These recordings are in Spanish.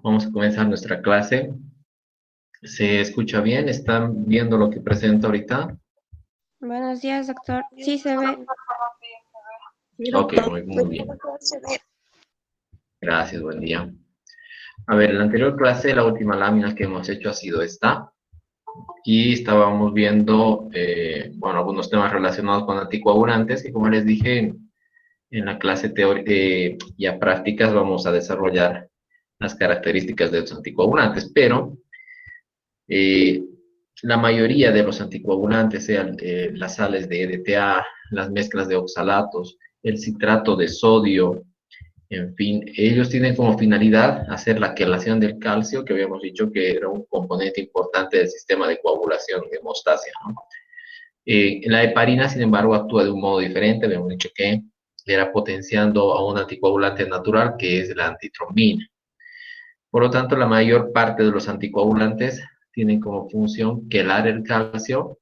Vamos a comenzar nuestra clase. ¿Se escucha bien? ¿Están viendo lo que presento ahorita? Buenos días, doctor. Sí, se ve. Sí, Ok, doctor. muy bien. Gracias, buen día. A ver, en la anterior clase, la última lámina que hemos hecho ha sido esta. Y estábamos viendo, bueno, algunos temas relacionados con anticoagulantes. Y como les dije, en la clase ya prácticas vamos a desarrollar las características de los anticoagulantes. Pero Eh, la mayoría de los anticoagulantes, sean las sales de EDTA, las mezclas de oxalatos, el citrato de sodio, en fin, ellos tienen como finalidad hacer la quelación del calcio, que habíamos dicho que era un componente importante del sistema de coagulación de hemostasia, ¿no? La heparina, sin embargo, actúa de un modo diferente. Habíamos dicho que era potenciando a un anticoagulante natural, que es la antitrombina. Por lo tanto, la mayor parte de los anticoagulantes tienen como función quelar el calcio,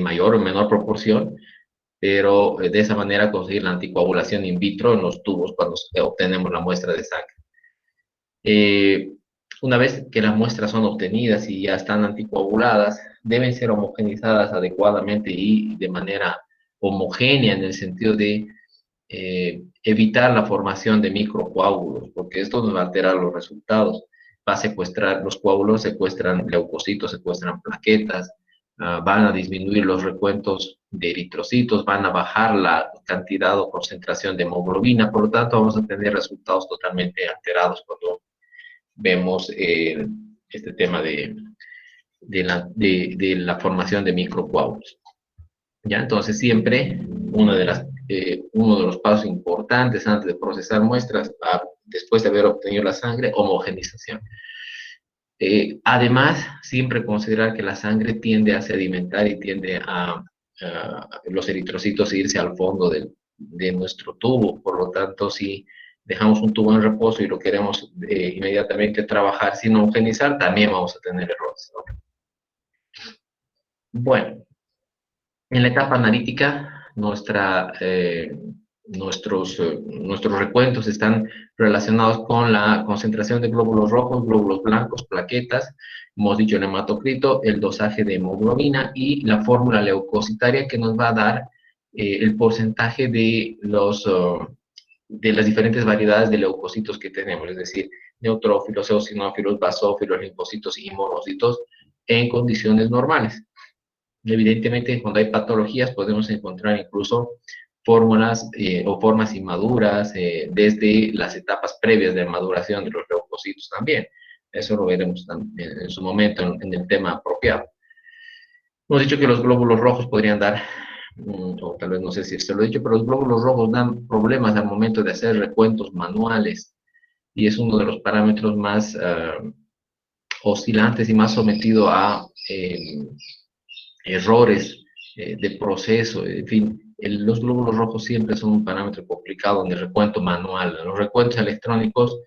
mayor o menor proporción, pero de esa manera conseguir la anticoagulación in vitro en los tubos cuando obtenemos la muestra de sangre. Una vez que las muestras son obtenidas y ya están anticoaguladas, deben ser homogenizadas adecuadamente y de manera homogénea en el sentido de evitar la formación de microcoágulos, porque esto nos va a alterar los resultados. Va a secuestrar, los coágulos secuestran leucocitos, secuestran plaquetas, van a disminuir los recuentos de eritrocitos, van a bajar la cantidad o concentración de hemoglobina, por lo tanto vamos a tener resultados totalmente alterados cuando vemos este tema de la formación de microcoágulos. ¿Ya? Entonces siempre uno de los pasos importantes antes de procesar muestras, después de haber obtenido la sangre, homogenización. Además, siempre considerar que la sangre tiende a sedimentar y tiende a los eritrocitos irse al fondo de nuestro tubo. Por lo tanto, si dejamos un tubo en reposo y lo queremos inmediatamente trabajar sin homogenizar, también vamos a tener errores, ¿no? Bueno, en la etapa analítica, nuestros recuentos están relacionados con la concentración de glóbulos rojos, glóbulos blancos, plaquetas, hemos dicho el hematocrito, el dosaje de hemoglobina y la fórmula leucocitaria que nos va a dar el porcentaje de las diferentes variedades de leucocitos que tenemos, es decir, neutrófilos, eosinófilos, basófilos, linfocitos y monocitos en condiciones normales. Evidentemente, cuando hay patologías podemos encontrar incluso fórmulas o formas inmaduras desde las etapas previas de maduración de los leucocitos también. Eso lo veremos en su momento en el tema apropiado. Hemos dicho que los glóbulos rojos podrían dar, o tal vez no sé si se lo he dicho, pero los glóbulos rojos dan problemas al momento de hacer recuentos manuales y es uno de los parámetros más oscilantes y más sometido a errores de proceso, en fin, los glóbulos rojos siempre son un parámetro complicado en el recuento manual. En los recuentos electrónicos,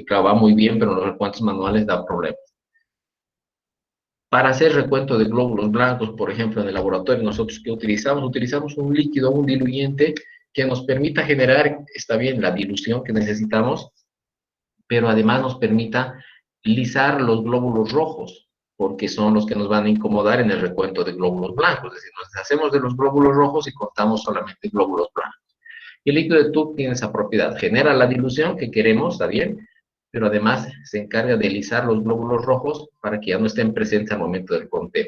claro, va muy bien, pero en los recuentos manuales da problemas. Para hacer recuento de glóbulos blancos, por ejemplo, en el laboratorio, nosotros ¿qué utilizamos? Utilizamos un líquido, un diluyente que nos permita generar, está bien, la dilución que necesitamos, pero además nos permita lisar los glóbulos rojos, porque son los que nos van a incomodar en el recuento de glóbulos blancos. Es decir, nos deshacemos de los glóbulos rojos y contamos solamente glóbulos blancos. Y el líquido de TUC tiene esa propiedad, genera la dilución que queremos, está bien, pero además se encarga de lisar los glóbulos rojos para que ya no estén presentes al momento del conteo.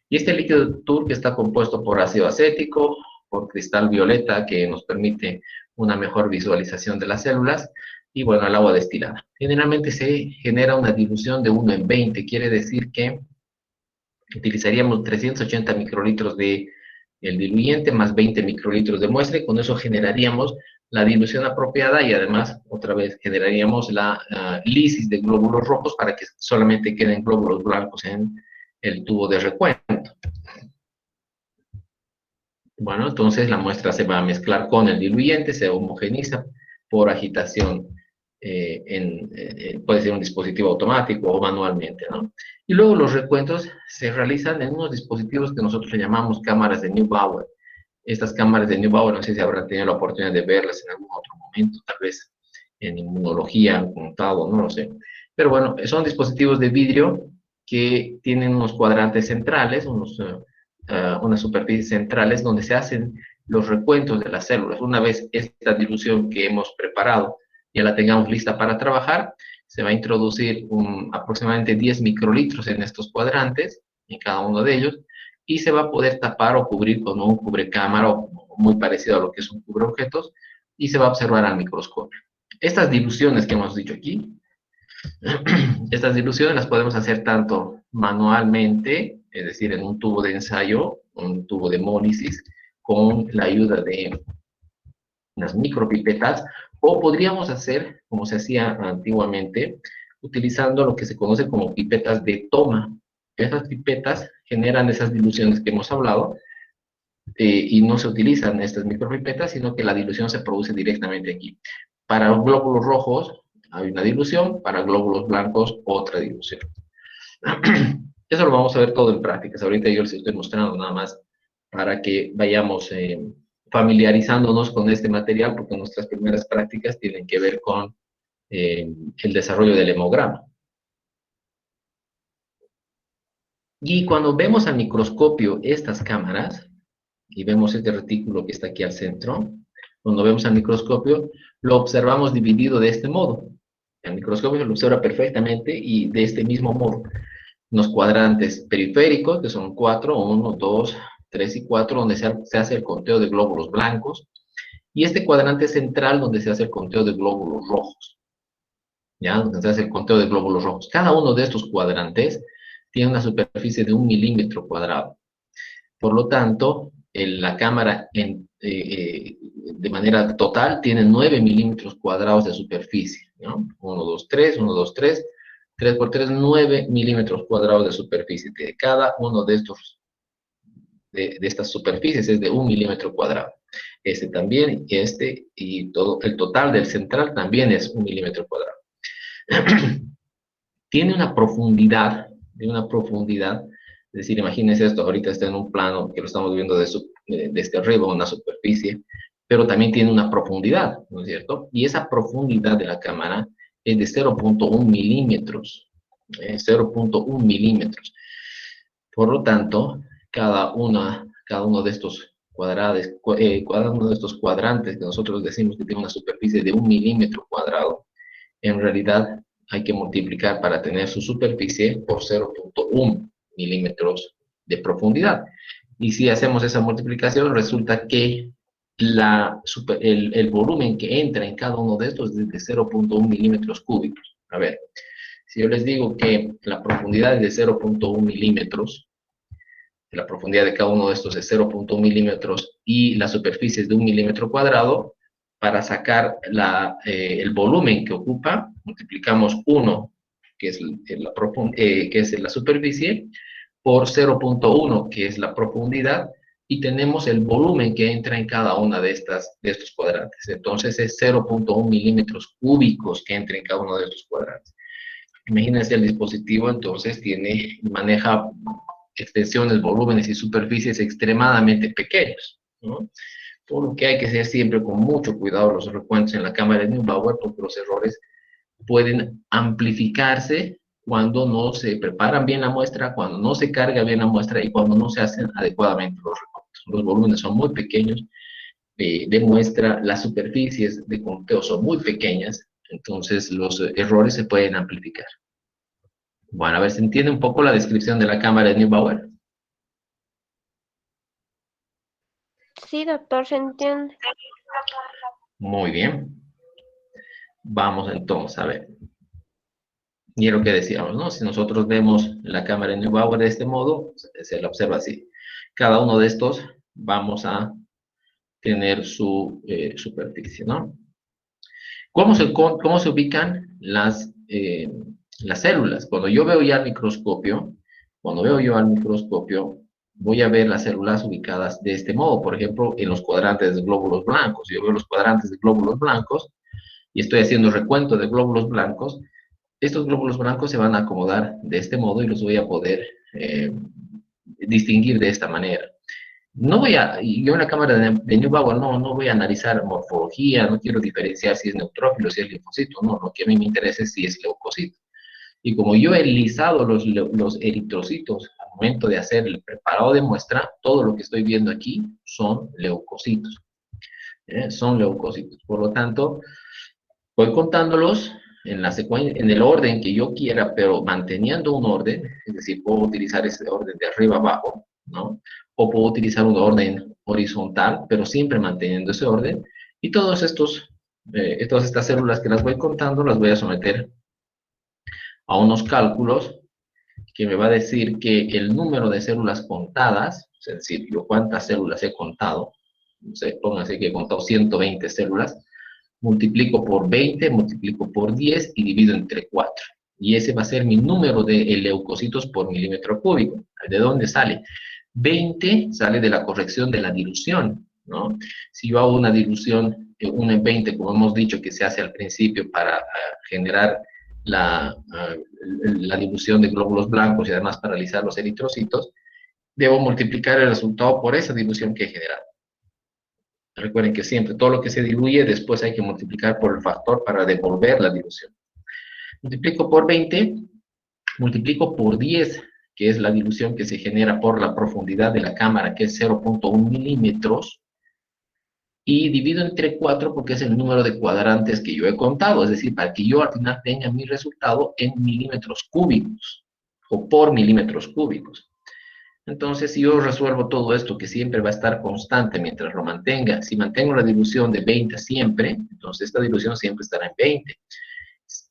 Y este líquido de TUC está compuesto por ácido acético, por cristal violeta, que nos permite una mejor visualización de las células, y bueno, el agua destilada. Generalmente se genera una dilución de 1 en 20, quiere decir que utilizaríamos 380 microlitros de el diluyente más 20 microlitros de muestra y con eso generaríamos la dilución apropiada y además otra vez generaríamos la lisis de glóbulos rojos para que solamente queden glóbulos blancos en el tubo de recuento. Bueno, entonces la muestra se va a mezclar con el diluyente, se homogeniza por agitación puede ser un dispositivo automático o manualmente, ¿no? Y luego los recuentos se realizan en unos dispositivos que nosotros le llamamos cámaras de Neubauer. Estas cámaras de Neubauer, no sé si habrán tenido la oportunidad de verlas en algún otro momento, tal vez en inmunología han contado, no lo sé. Pero bueno, son dispositivos de vidrio que tienen unos cuadrantes centrales, unas superficies centrales donde se hacen los recuentos de las células. Una vez esta dilución que hemos preparado ya la tengamos lista para trabajar, se va a introducir aproximadamente 10 microlitros en estos cuadrantes, en cada uno de ellos, y se va a poder tapar o cubrir con un cubrecámara muy parecido a lo que es un cubreobjetos, y se va a observar al microscopio. Estas diluciones que hemos dicho aquí, estas diluciones las podemos hacer tanto manualmente, es decir, en un tubo de ensayo, un tubo de hemólisis, con la ayuda de unas micropipetas, o podríamos hacer, como se hacía antiguamente, utilizando lo que se conoce como pipetas de toma. Esas pipetas generan esas diluciones que hemos hablado, y no se utilizan estas micropipetas, sino que la dilución se produce directamente aquí. Para glóbulos rojos hay una dilución, para glóbulos blancos otra dilución. Eso lo vamos a ver todo en prácticas. Ahorita yo les estoy mostrando nada más para que vayamos familiarizándonos con este material, porque nuestras primeras prácticas tienen que ver con el desarrollo del hemograma. Y cuando vemos al microscopio estas cámaras, y vemos este retículo que está aquí al centro, cuando vemos al microscopio, lo observamos dividido de este modo. El microscopio lo observa perfectamente y de este mismo modo. Unos cuadrantes periféricos, que son 4, 1, 2, 3 y 4, donde se hace el conteo de glóbulos blancos, y este cuadrante central donde se hace el conteo de glóbulos rojos, ¿ya? Donde se hace el conteo de glóbulos rojos. Cada uno de estos cuadrantes tiene una superficie de 1 milímetro cuadrado. Por lo tanto, la cámara de manera total tiene 9 milímetros cuadrados de superficie, ¿no? 1, 2, 3, 1, 2, 3, 3 por 3, 9 milímetros cuadrados de superficie. De cada uno de estas superficies es de 1 milímetro cuadrado. Este también, y todo, el total del central también es 1 milímetro cuadrado. Tiene una profundidad, es decir, imagínense esto, ahorita está en un plano que lo estamos viendo desde arriba, una superficie, pero también tiene una profundidad, ¿no es cierto? Y esa profundidad de la cámara es de 0.1 milímetros, 0.1 milímetros. Por lo tanto, cada uno de estos cada uno de estos cuadrantes que nosotros decimos que tiene una superficie de 1 milímetro cuadrado, en realidad hay que multiplicar para tener su superficie por 0.1 milímetros de profundidad. Y si hacemos esa multiplicación, resulta que el volumen que entra en cada uno de estos es de 0.1 milímetros cúbicos. A ver, si yo les digo que la profundidad es de 0.1 milímetros, la profundidad de cada uno de estos es 0.1 milímetros y la superficie es de 1 milímetro cuadrado, para sacar el volumen que ocupa, multiplicamos 1, que es la superficie, por 0.1, que es la profundidad, y tenemos el volumen que entra en cada una de estos cuadrantes. Entonces es 0.1 milímetros cúbicos que entra en cada uno de estos cuadrantes. Imagínense el dispositivo, entonces maneja extensiones, volúmenes y superficies extremadamente pequeños, ¿no? Por lo que hay que hacer siempre con mucho cuidado los recuentos en la cámara de Neubauer, porque los errores pueden amplificarse cuando no se preparan bien la muestra, cuando no se carga bien la muestra y cuando no se hacen adecuadamente los recuentos. Los volúmenes son muy pequeños de muestra, las superficies de conteo son muy pequeñas, entonces los errores se pueden amplificar. Bueno, a ver, ¿se entiende un poco la descripción de la cámara de Neubauer? Sí, doctor, se entiende. Muy bien. Vamos entonces a ver. Y es lo que decíamos, ¿no? Si nosotros vemos la cámara de Neubauer de este modo, se la observa así. Cada uno de estos vamos a tener su superficie, ¿no? ¿Cómo se ubican las células? Cuando yo veo al microscopio, voy a ver las células ubicadas de este modo. Por ejemplo, en los cuadrantes de glóbulos blancos. Yo veo los cuadrantes de glóbulos blancos y estoy haciendo recuento de glóbulos blancos. Estos glóbulos blancos se van a acomodar de este modo y los voy a poder distinguir de esta manera. yo en la cámara de Neubauer no voy a analizar morfología, no quiero diferenciar si es neutrófilo, si es linfocito, no, lo que a mí me interesa es si es leucocito. Y como yo he lisado los eritrocitos al momento de hacer el preparado de muestra, todo lo que estoy viendo aquí son leucocitos. Son leucocitos. Por lo tanto, voy contándolos en la en el orden que yo quiera, pero manteniendo un orden, es decir, puedo utilizar ese orden de arriba a abajo, ¿no? O puedo utilizar un orden horizontal, pero siempre manteniendo ese orden. Y todas estas células que las voy contando, las voy a someter a unos cálculos que me va a decir que el número de células contadas, es decir, yo cuántas células he contado, no sé, pónganse que he contado 120 células, multiplico por 20, multiplico por 10 y divido entre 4. Y ese va a ser mi número de leucocitos por milímetro cúbico. ¿De dónde sale? 20 sale de la corrección de la dilución, ¿no? Si yo hago una dilución, una en 20, como hemos dicho, que se hace al principio para generar la dilución de glóbulos blancos y además para realizar los eritrocitos, debo multiplicar el resultado por esa dilución que he generado. Recuerden que siempre todo lo que se diluye, después hay que multiplicar por el factor para devolver la dilución. Multiplico por 20, multiplico por 10, que es la dilución que se genera por la profundidad de la cámara, que es 0.1 milímetros, y divido entre 4 porque es el número de cuadrantes que yo he contado, es decir, para que yo al final tenga mi resultado en milímetros cúbicos, o por milímetros cúbicos. Entonces, si yo resuelvo todo esto, que siempre va a estar constante mientras lo mantenga, si mantengo la dilución de 20 siempre, entonces esta dilución siempre estará en 20.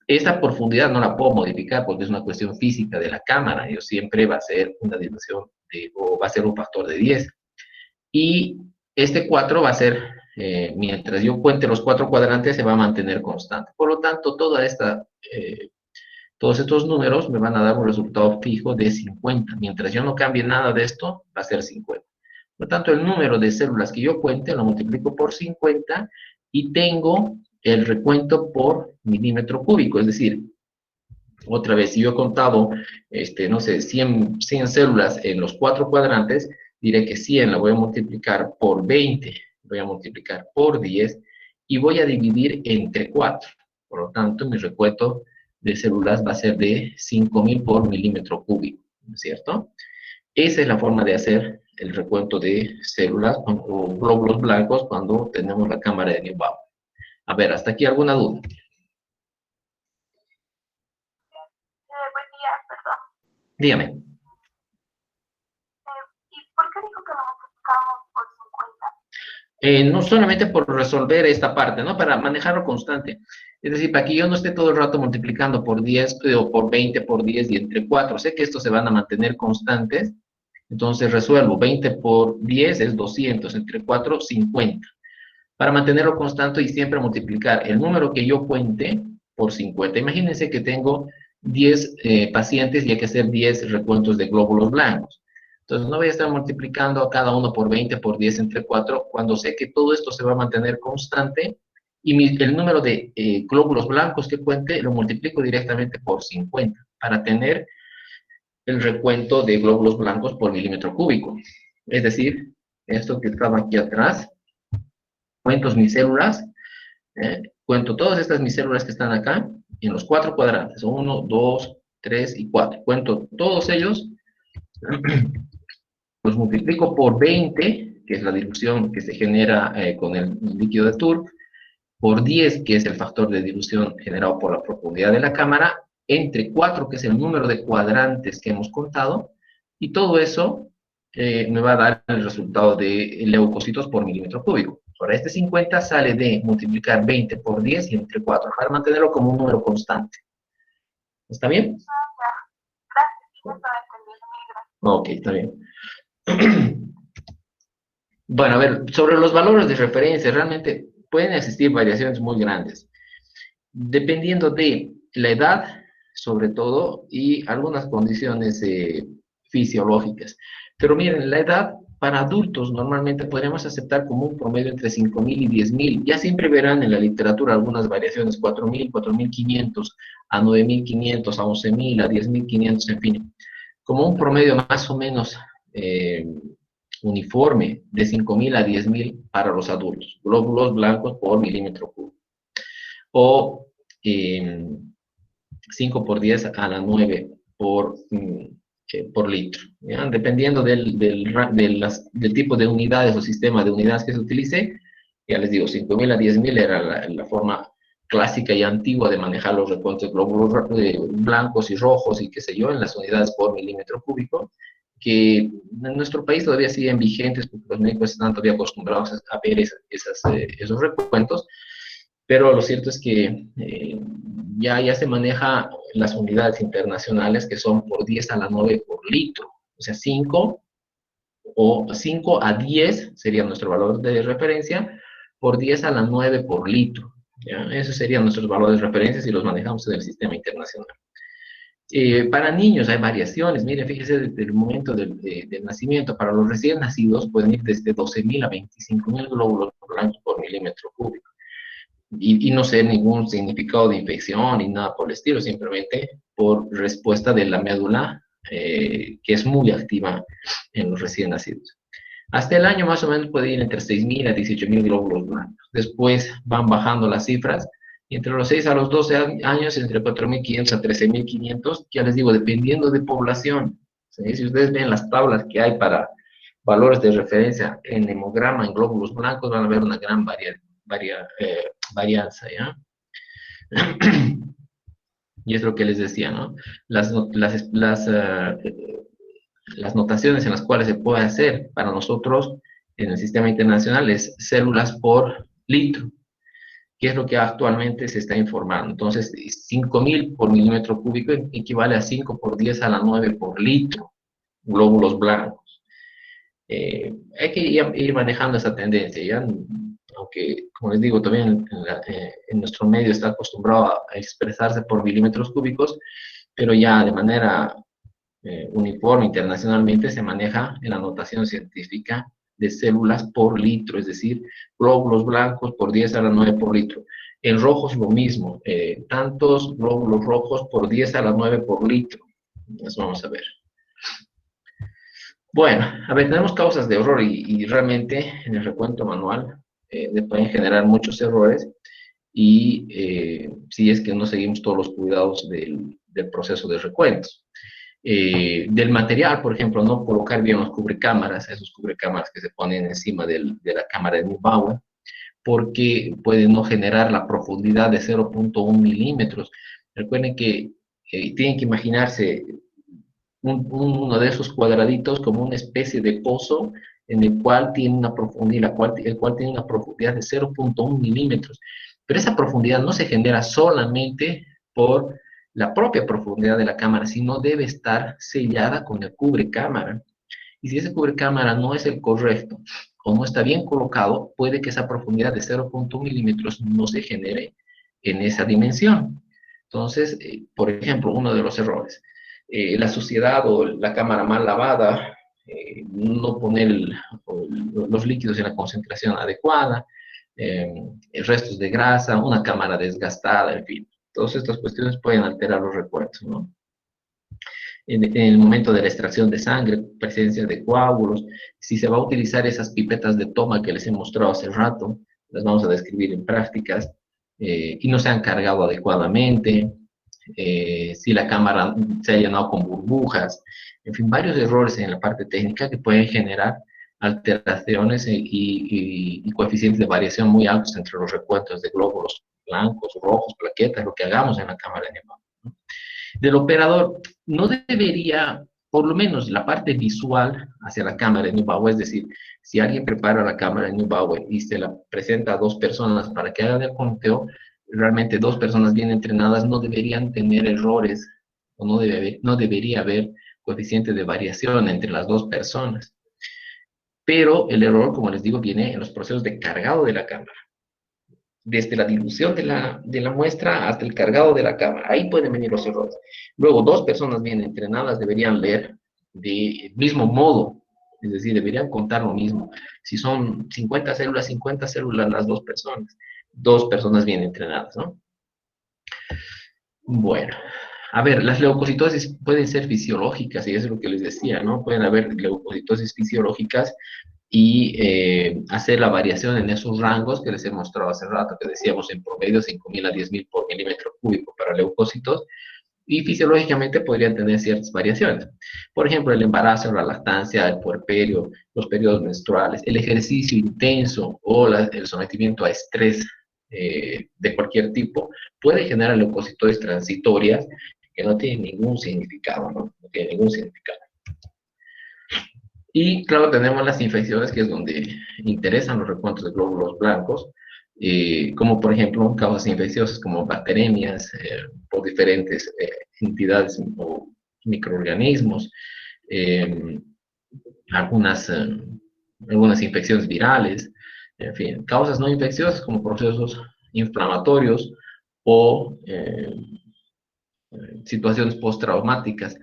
Esta profundidad no la puedo modificar porque es una cuestión física de la cámara, yo siempre va a ser una dilución o va a ser un factor de 10. Y este 4 va a ser, mientras yo cuente los 4 cuadrantes, se va a mantener constante. Por lo tanto, todos estos números me van a dar un resultado fijo de 50. Mientras yo no cambie nada de esto, va a ser 50. Por lo tanto, el número de células que yo cuente lo multiplico por 50 y tengo el recuento por milímetro cúbico. Es decir, otra vez, si yo he contado, no sé, 100 células en los 4 cuadrantes, diré que 100 la voy a multiplicar por 20, voy a multiplicar por 10 y voy a dividir entre 4. Por lo tanto, mi recuento de células va a ser de 5000 por milímetro cúbico, ¿no es cierto? Esa es la forma de hacer el recuento de células o glóbulos blancos cuando tenemos la cámara de Neubauer. A ver, ¿hasta aquí alguna duda? Buen día, perdón. Dígame. ¿Y por qué dijo que lo multiplicamos por 50? No solamente por resolver esta parte, ¿no? Para manejarlo constante. Es decir, para que yo no esté todo el rato multiplicando por 10 o por 20, por 10 y entre 4. Sé que estos se van a mantener constantes. Entonces resuelvo 20 por 10 es 200, entre 4, 50. Para mantenerlo constante y siempre multiplicar el número que yo cuente por 50. Imagínense que tengo 10 pacientes y hay que hacer 10 recuentos de glóbulos blancos. Entonces no voy a estar multiplicando a cada uno por 20, por 10 entre 4, cuando sé que todo esto se va a mantener constante y el número de glóbulos blancos que cuente lo multiplico directamente por 50 para tener el recuento de glóbulos blancos por milímetro cúbico. Es decir, esto que estaba aquí atrás, cuento mis células, cuento todas estas mis células que están acá en los 4 cuadrantes, 1, 2, 3 y 4. Cuento todos ellos, los multiplico por 20, que es la dilución que se genera con el líquido de Turk, por 10, que es el factor de dilución generado por la profundidad de la cámara, entre 4, que es el número de cuadrantes que hemos contado, y todo eso me va a dar el resultado de leucocitos por milímetro cúbico. Ahora, este 50 sale de multiplicar 20 por 10 y entre 4, para mantenerlo como un número constante. ¿Está bien? Gracias, no estaba entendiendo. Ok, está bien. Bueno, a ver, sobre los valores de referencia, realmente pueden existir variaciones muy grandes, dependiendo de la edad, sobre todo, y algunas condiciones fisiológicas. Pero miren, la edad para adultos normalmente podríamos aceptar como un promedio entre 5000 y 10000. Ya siempre verán en la literatura algunas variaciones, 4000, 4500, a 9500, a 11000, a 10500, en fin. Como un promedio más o menos uniforme de 5.000 a 10.000 para los adultos, glóbulos blancos por milímetro cúbico. O 5 por 10 a la 9 por litro, ¿ya? Dependiendo del tipo de unidades o sistema de unidades que se utilice. Ya les digo, 5.000 a 10.000 era la forma clásica y antigua de manejar los recuentos de glóbulos blancos y rojos y qué sé yo, en las unidades por milímetro cúbico, que en nuestro país todavía siguen vigentes porque los médicos están todavía acostumbrados a ver esos recuentos, pero lo cierto es que ya se maneja las unidades internacionales que son por 10 a la 9 por litro, o sea, 5 a 10 sería nuestro valor de referencia, por 10 a la 9 por litro. ¿Ya? Esos serían nuestros valores de referencia si los manejamos en el sistema internacional. Para niños hay variaciones. Miren, fíjense, desde el momento del nacimiento, para los recién nacidos pueden ir desde 12.000 a 25.000 glóbulos blancos por milímetro cúbico. Y no sé ningún significado de infección ni nada por el estilo, simplemente por respuesta de la médula, que es muy activa en los recién nacidos. Hasta el año más o menos puede ir entre 6.000 a 18.000 glóbulos blancos. Después van bajando las cifras y entre los 6 a los 12 años entre 4.500 a 13.500, ya les digo, dependiendo de población. ¿Sí? Si ustedes ven las tablas que hay para valores de referencia en hemograma, en glóbulos blancos, van a ver una gran varianza, ¿ya? Y es lo que les decía, ¿no? Las notaciones en las cuales se puede hacer para nosotros en el sistema internacional es células por litro, que es lo que actualmente se está informando. Entonces, 5.000 por milímetro cúbico equivale a 5 por 10 a la 9 por litro, glóbulos blancos. Hay que ir manejando esa tendencia, ¿ya? Aunque, como les digo, también en nuestro medio está acostumbrado a expresarse por milímetros cúbicos, pero ya de manera uniforme internacionalmente se maneja en la notación científica de células por litro, es decir, glóbulos blancos por 10 a la 9 por litro. En rojos lo mismo, tantos glóbulos rojos por 10 a la 9 por litro. Eso vamos a ver. Bueno, a ver, tenemos causas de error y realmente en el recuento manual pueden generar muchos errores y si es que no seguimos todos los cuidados del proceso de recuentos. Del material, por ejemplo, no colocar bien los cubrecámaras, esos cubrecámaras que se ponen encima de la cámara de Neubauer, porque puede no generar la profundidad de 0.1 milímetros. Recuerden que tienen que imaginarse uno de esos cuadraditos como una especie de pozo en el cual tiene una profundidad, el cual tiene una profundidad de 0.1 milímetros. Pero esa profundidad no se genera solamente por la propia profundidad de la cámara, sino debe estar sellada con el cubrecámara. Y si ese cubrecámara no es el correcto o no está bien colocado, puede que esa profundidad de 0.1 milímetros no se genere en esa dimensión. Entonces, por ejemplo, uno de los errores, la suciedad o la cámara mal lavada, no poner los líquidos en la concentración adecuada, restos de grasa, una cámara desgastada, en fin. Todas estas cuestiones pueden alterar los recuerdos, ¿no? En el momento de la extracción de sangre, presencia de coágulos, si se va a utilizar esas pipetas de toma que les he mostrado hace rato, las vamos a describir en prácticas, y no se han cargado adecuadamente, si la cámara se ha llenado con burbujas, en fin, varios errores en la parte técnica que pueden generar alteraciones y coeficientes de variación muy altos entre los recuentos de glóbulos blancos, rojos, plaquetas, lo que hagamos en la cámara de Neubauer, ¿no? Del operador no debería, por lo menos la parte visual hacia la cámara de Neubauer, es decir, si alguien prepara la cámara de Neubauer y se la presenta a dos personas para que hagan el conteo, realmente dos personas bien entrenadas no deberían tener errores o no debería haber coeficiente de variación entre las dos personas. Pero el error, como les digo, viene en los procesos de cargado de la cámara. Desde la dilución de la muestra hasta el cargado de la cámara. Ahí pueden venir los errores. Luego, dos personas bien entrenadas deberían leer del mismo modo, es decir, deberían contar lo mismo. Si son 50 células las dos personas bien entrenadas, ¿no? Bueno, A ver, las leucocitosis pueden ser fisiológicas, y eso es lo que les decía, ¿no? Pueden haber leucocitosis fisiológicas y hacer la variación en esos rangos que les he mostrado hace rato, que decíamos en promedio 5.000 a 10.000 por milímetro cúbico para leucocitos, y fisiológicamente podrían tener ciertas variaciones. Por ejemplo, el embarazo, la lactancia, el puerperio, los periodos menstruales, el ejercicio intenso o el sometimiento a estrés de cualquier tipo puede generar leucocitosis transitorias que no tienen ningún significado, ¿no? No tienen ningún significado. Y claro, tenemos las infecciones, que es donde interesan los recuentos de glóbulos blancos, como por ejemplo causas infecciosas como bacteremias por diferentes entidades o microorganismos, eh, algunas, algunas infecciones virales, en fin, causas no infecciosas como procesos inflamatorios o situaciones postraumáticas,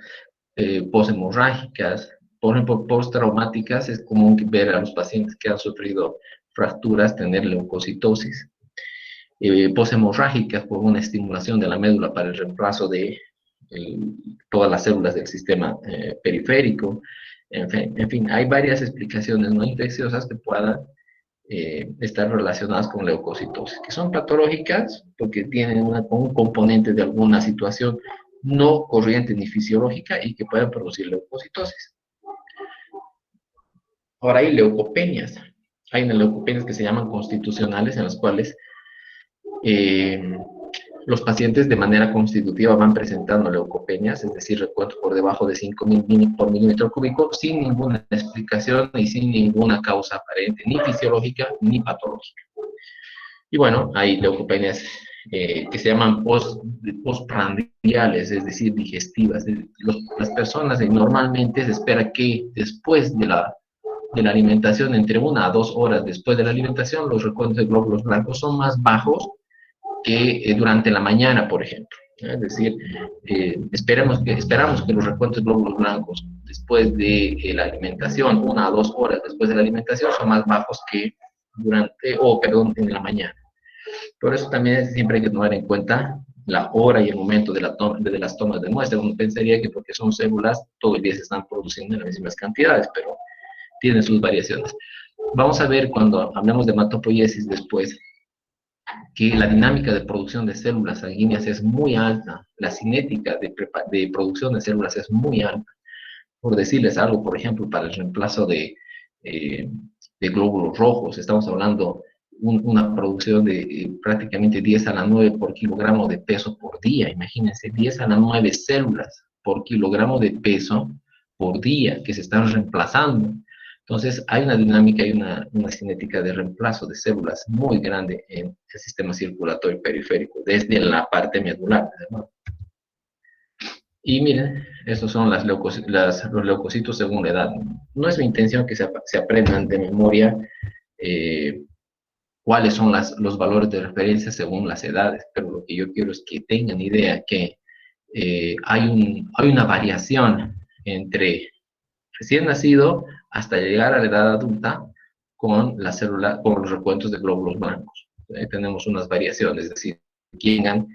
poshemorrágicas. Por ejemplo, postraumáticas es común ver a los pacientes que han sufrido fracturas tener leucocitosis. Poshemorrágicas por una estimulación de la médula para el reemplazo de todas las células del sistema periférico. En fin, hay varias explicaciones no infecciosas que puedan estar relacionadas con leucocitosis, que son patológicas porque tienen un componente de alguna situación no corriente ni fisiológica y que pueden producir leucocitosis. Ahora hay leucopenias. Hay unas leucopenias que se llaman constitucionales, en las cuales los pacientes de manera constitutiva van presentando leucopenias, es decir, recuentos por debajo de 5.000 por milímetro cúbico, sin ninguna explicación y sin ninguna causa aparente, ni fisiológica ni patológica. Y bueno, hay leucopenias que se llaman postprandiales, es decir, digestivas. Las personas normalmente se espera que después de la alimentación, entre 1 a 2 horas después de la alimentación, los recuentos de glóbulos blancos son más bajos que durante la mañana, por ejemplo. Es decir, esperamos que los recuentos de glóbulos blancos después de la alimentación, 1 a 2 horas después de la alimentación, son más bajos que en la mañana. Por eso también siempre hay que tomar en cuenta la hora y el momento de las tomas de muestra. Uno pensaría que porque son células, todo el día se están produciendo en las mismas cantidades, pero tienen sus variaciones. Vamos a ver cuando hablemos de hematopoiesis después, que la dinámica de producción de células sanguíneas es muy alta, la cinética de producción de células es muy alta. Por decirles algo, por ejemplo, para el reemplazo de glóbulos rojos, estamos hablando una producción de prácticamente 10 a la 9 por kilogramo de peso por día. Imagínense, 10 a la 9 células por kilogramo de peso por día que se están reemplazando. Entonces, hay una dinámica y una cinética de reemplazo de células muy grande en el sistema circulatorio periférico, desde la parte medular, ¿no? Y miren, estos son los leucocitos según la edad. No es mi intención que se aprendan de memoria cuáles son los valores de referencia según las edades, pero lo que yo quiero es que tengan idea que hay una variación entre recién nacido hasta llegar a la edad adulta con con los recuentos de glóbulos blancos. Tenemos unas variaciones, es decir, tengan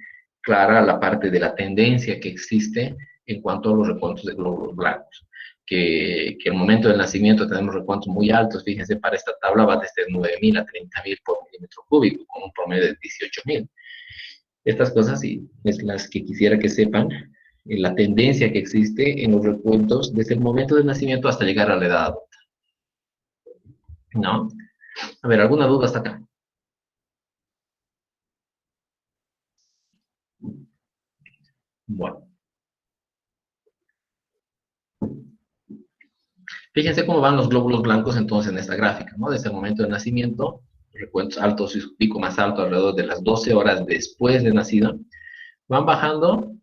clara la parte de la tendencia que existe en cuanto a los recuentos de glóbulos blancos. Que el momento del nacimiento tenemos recuentos muy altos, fíjense, para esta tabla va desde 9.000 a 30.000 por milímetro cúbico, con un promedio de 18.000. Estas cosas sí, es las que quisiera que sepan, la tendencia que existe en los recuentos desde el momento del nacimiento hasta llegar a la edad adulta. ¿No? A ver, ¿alguna duda hasta acá? Bueno. Fíjense cómo van los glóbulos blancos entonces en esta gráfica, ¿no? Desde el momento del nacimiento, recuentos altos y su pico más alto alrededor de las 12 horas después de nacido, van bajando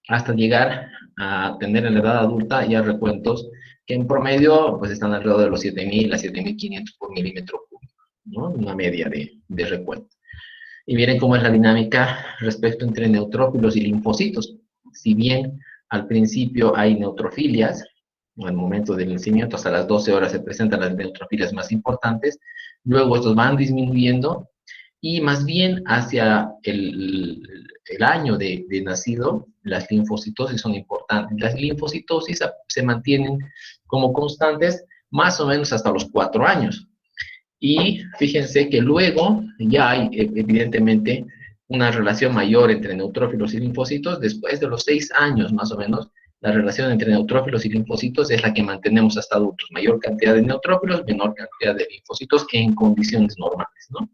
hasta llegar a tener en la edad adulta ya recuentos que en promedio pues están alrededor de los 7.000 a 7.500 por milímetro cúbico, ¿no? Una media de recuento. Y miren cómo es la dinámica respecto entre neutrófilos y linfocitos. Si bien al principio hay neutrofilias, al momento del nacimiento, hasta las 12 horas se presentan las neutrofilias más importantes, luego estos van disminuyendo y más bien hacia el año de nacido, las linfocitosis son importantes. Las linfocitosis se mantienen como constantes más o menos hasta los 4 años. Y fíjense que luego ya hay, evidentemente, una relación mayor entre neutrófilos y linfocitos. Después de los 6 años, más o menos, la relación entre neutrófilos y linfocitos es la que mantenemos hasta adultos. Mayor cantidad de neutrófilos, menor cantidad de linfocitos en condiciones normales, ¿no?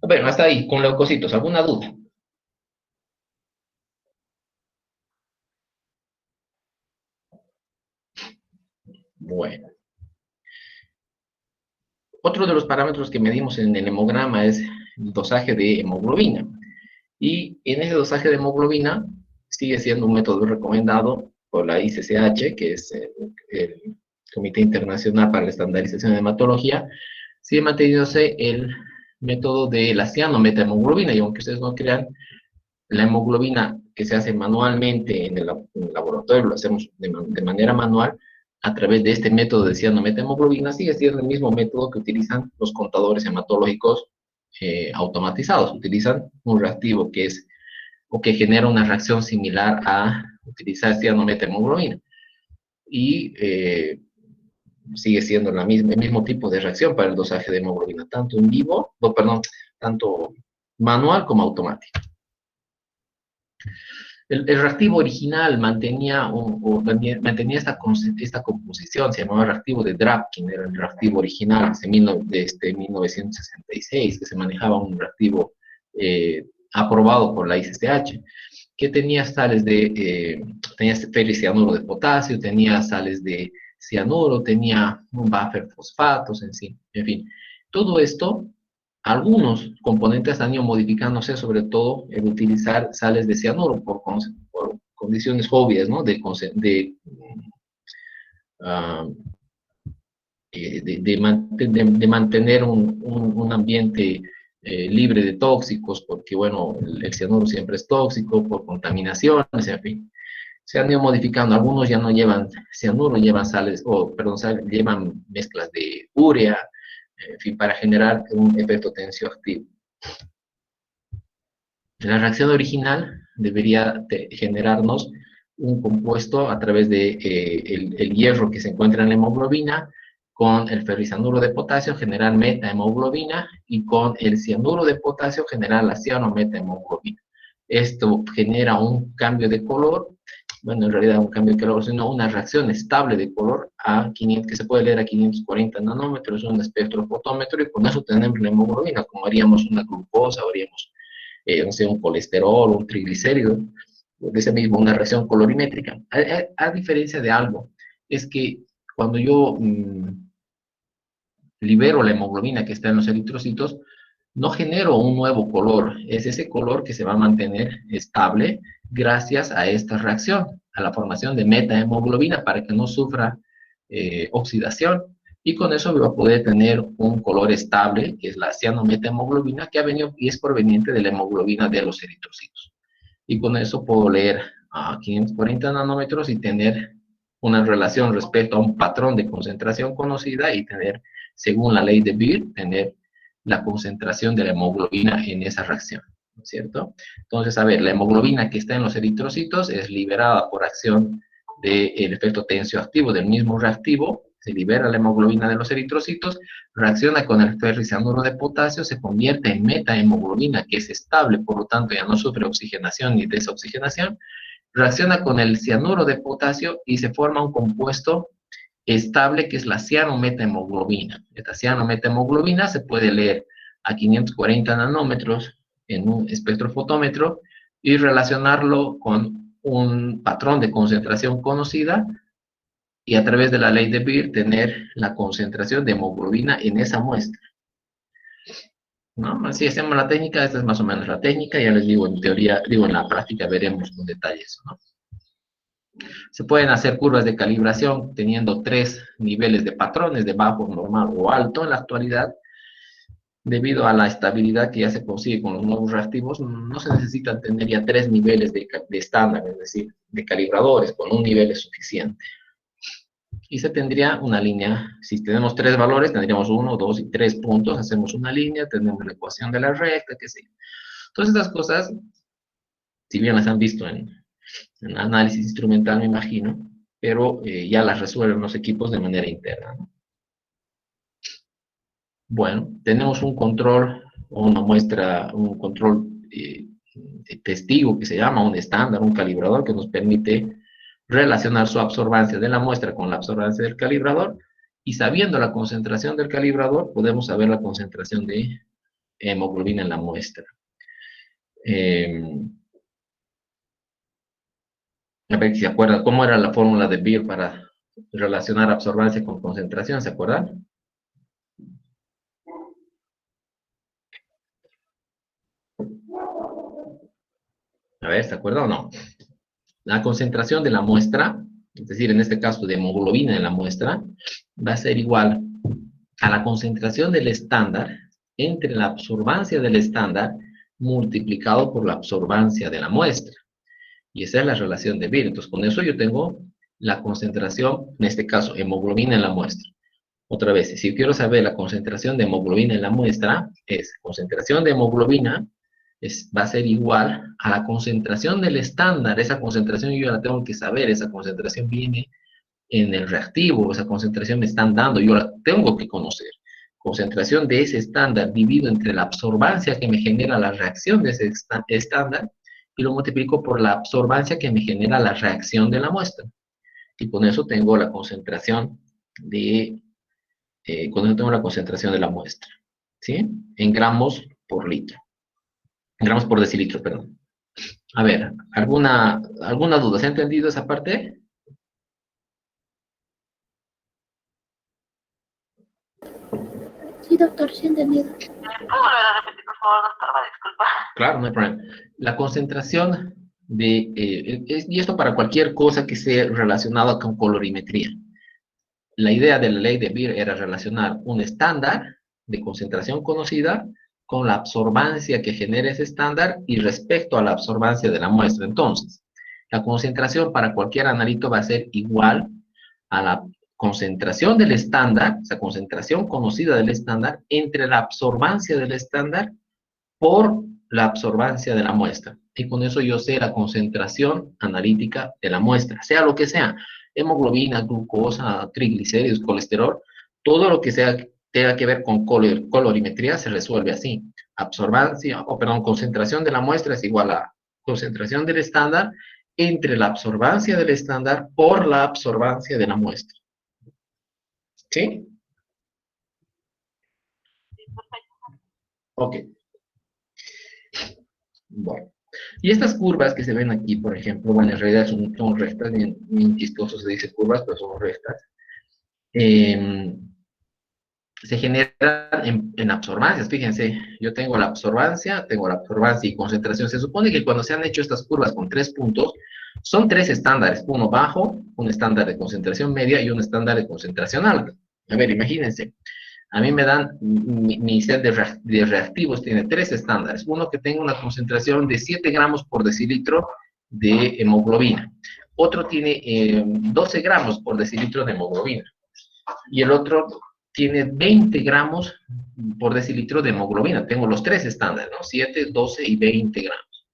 Bueno, hasta ahí, con leucocitos. ¿Alguna duda? Bueno. Otro de los parámetros que medimos en el hemograma es el dosaje de hemoglobina. Y en ese dosaje de hemoglobina sigue siendo un método recomendado por la ICCH, que es el Comité Internacional para la Estandarización de Hematología. Sigue manteniéndose el método de la cianometahemoglobina, y aunque ustedes no crean, la hemoglobina que se hace manualmente en el laboratorio, lo hacemos de manera manual, a través de este método de cianometahemoglobina, sigue siendo el mismo método que utilizan los contadores hematológicos automatizados. Utilizan un reactivo que es, o que genera una reacción similar a utilizar cianometahemoglobina. Y sigue siendo el mismo tipo de reacción para el dosaje de hemoglobina, tanto en vivo, tanto manual como automático. El reactivo original mantenía esta composición, se llamaba reactivo de Drapkin, era el reactivo original desde 1966, que se manejaba un reactivo aprobado por la ICCH, que tenía sales tenía ferricianuro de potasio, tenía sales de cianuro, tenía un buffer fosfatos, en fin. Todo esto, algunos componentes han ido modificándose, sobre todo en utilizar sales de cianuro por condiciones obvias, ¿no? De mantener un ambiente libre de tóxicos, porque, bueno, el cianuro siempre es tóxico, por contaminaciones, en fin. Se han ido modificando. Algunos ya no llevan cianuro, llevan llevan mezclas de urea, en fin, para generar un efecto tensioactivo. La reacción original debería generarnos un compuesto a través de el hierro que se encuentra en la hemoglobina, con el ferricianuro de potasio generar metahemoglobina, y con el cianuro de potasio generar la cianometahemoglobina. Esto genera un cambio de color, bueno, en realidad un cambio de color, sino una reacción estable de color que se puede leer a 540 nanómetros, un espectrofotómetro, y con eso tenemos la hemoglobina, como haríamos una glucosa, haríamos no sé, un colesterol, un triglicérido, de ese mismo, una reacción colorimétrica. A diferencia de algo, es que cuando yo libero la hemoglobina que está en los eritrocitos, no genero un nuevo color, es ese color que se va a mantener estable gracias a esta reacción, a la formación de metahemoglobina, para que no sufra oxidación, y con eso va a poder tener un color estable, que es la cianometahemoglobina, que ha venido y es proveniente de la hemoglobina de los eritrocitos. Y con eso puedo leer a 540 nanómetros y tener una relación respecto a un patrón de concentración conocida, y tener, según la ley de Beer, tener la concentración de la hemoglobina en esa reacción, ¿no es cierto? Entonces, a ver, la hemoglobina que está en los eritrocitos es liberada por acción del efecto tensioactivo del mismo reactivo, se libera la hemoglobina de los eritrocitos, reacciona con el ferricianuro de potasio, se convierte en metahemoglobina, que es estable, por lo tanto ya no sufre oxigenación ni desoxigenación, reacciona con el cianuro de potasio y se forma un compuesto estable que es la cianometahemoglobina. Esta cianometahemoglobina se puede leer a 540 nanómetros en un espectrofotómetro y relacionarlo con un patrón de concentración conocida, y a través de la ley de Beer tener la concentración de hemoglobina en esa muestra, ¿no? Así hacemos la técnica. Esta es más o menos la técnica. Ya les digo, en teoría, en la práctica veremos con detalles, ¿no? Se pueden hacer curvas de calibración teniendo 3 niveles de patrones, de bajo, normal o alto. En la actualidad, debido a la estabilidad que ya se consigue con los nuevos reactivos, no se necesitan tener ya 3 niveles de estándar, es decir, de calibradores. Con un nivel es suficiente. Y se tendría una línea. Si tenemos 3 valores, tendríamos 1, 2 y 3 puntos. Hacemos una línea, tenemos la ecuación de la recta, qué sé yo. Todas estas cosas si bien las han visto en análisis instrumental, me imagino, pero ya las resuelven los equipos de manera interna, ¿no? Bueno, tenemos un control, una muestra, un control testigo que se llama un estándar, un calibrador que nos permite relacionar su absorbancia de la muestra con la absorbancia del calibrador, y sabiendo la concentración del calibrador, podemos saber la concentración de hemoglobina en la muestra. A ver si se acuerdan, ¿cómo era la fórmula de Beer para relacionar absorbancia con concentración? ¿Se acuerdan? A ver, ¿se acuerdan o no? La concentración de la muestra, es decir, en este caso de hemoglobina en la muestra, va a ser igual a la concentración del estándar entre la absorbancia del estándar multiplicado por la absorbancia de la muestra. Y esa es la relación de Beer. Entonces, con eso yo tengo la concentración, en este caso, hemoglobina en la muestra. Otra vez, si quiero saber la concentración de hemoglobina en la muestra, es concentración de hemoglobina va a ser igual a la concentración del estándar. Esa concentración yo la tengo que saber, esa concentración viene en el reactivo, esa concentración me están dando, yo la tengo que conocer. Concentración de ese estándar dividido entre la absorbancia que me genera la reacción de ese estándar y lo multiplico por la absorbancia que me genera la reacción de la muestra. Y con eso tengo la concentración de, con eso tengo la concentración de la muestra, ¿sí? En gramos por litro. En gramos por decilitro, perdón. A ver, ¿alguna duda? ¿Se ha entendido esa parte? Sí, doctor, sí he entendido. ¿Puedo volver a repetir, por favor, doctor? Disculpa. Claro, no hay problema. La concentración de, y esto para cualquier cosa que sea relacionada con colorimetría. La idea de la ley de Beer era relacionar un estándar de concentración conocida con la absorbancia que genera ese estándar y respecto a la absorbancia de la muestra. Entonces, la concentración para cualquier analito va a ser igual a la concentración del estándar, esa concentración conocida del estándar, entre la absorbancia del estándar por la absorbancia de la muestra. Y con eso yo sé la concentración analítica de la muestra, sea lo que sea, hemoglobina, glucosa, triglicéridos, colesterol, todo lo que sea, tenga que ver con colorimetría se resuelve así. Absorbancia, perdón, concentración de la muestra es igual a concentración del estándar entre la absorbancia del estándar por la absorbancia de la muestra. ¿Sí? Ok. Bueno. Y estas curvas que se ven aquí, por ejemplo, bueno, en realidad son rectas, bien chistoso se dice curvas, pero son rectas. Se generan en absorbancias, fíjense, yo tengo la absorbancia y concentración. Se supone que cuando se han hecho estas curvas con 3 puntos, son 3 estándares, uno bajo, un estándar de concentración media y un estándar de concentración alta. A ver, imagínense, a mí me dan, mi set de reactivos tiene 3 estándares. Uno que tenga una concentración de 7 gramos por decilitro de hemoglobina. Otro tiene 12 gramos por decilitro de hemoglobina. Y el otro tiene 20 gramos por decilitro de hemoglobina. Tengo los 3 estándares, ¿no? 7, 12 y 20 gramos.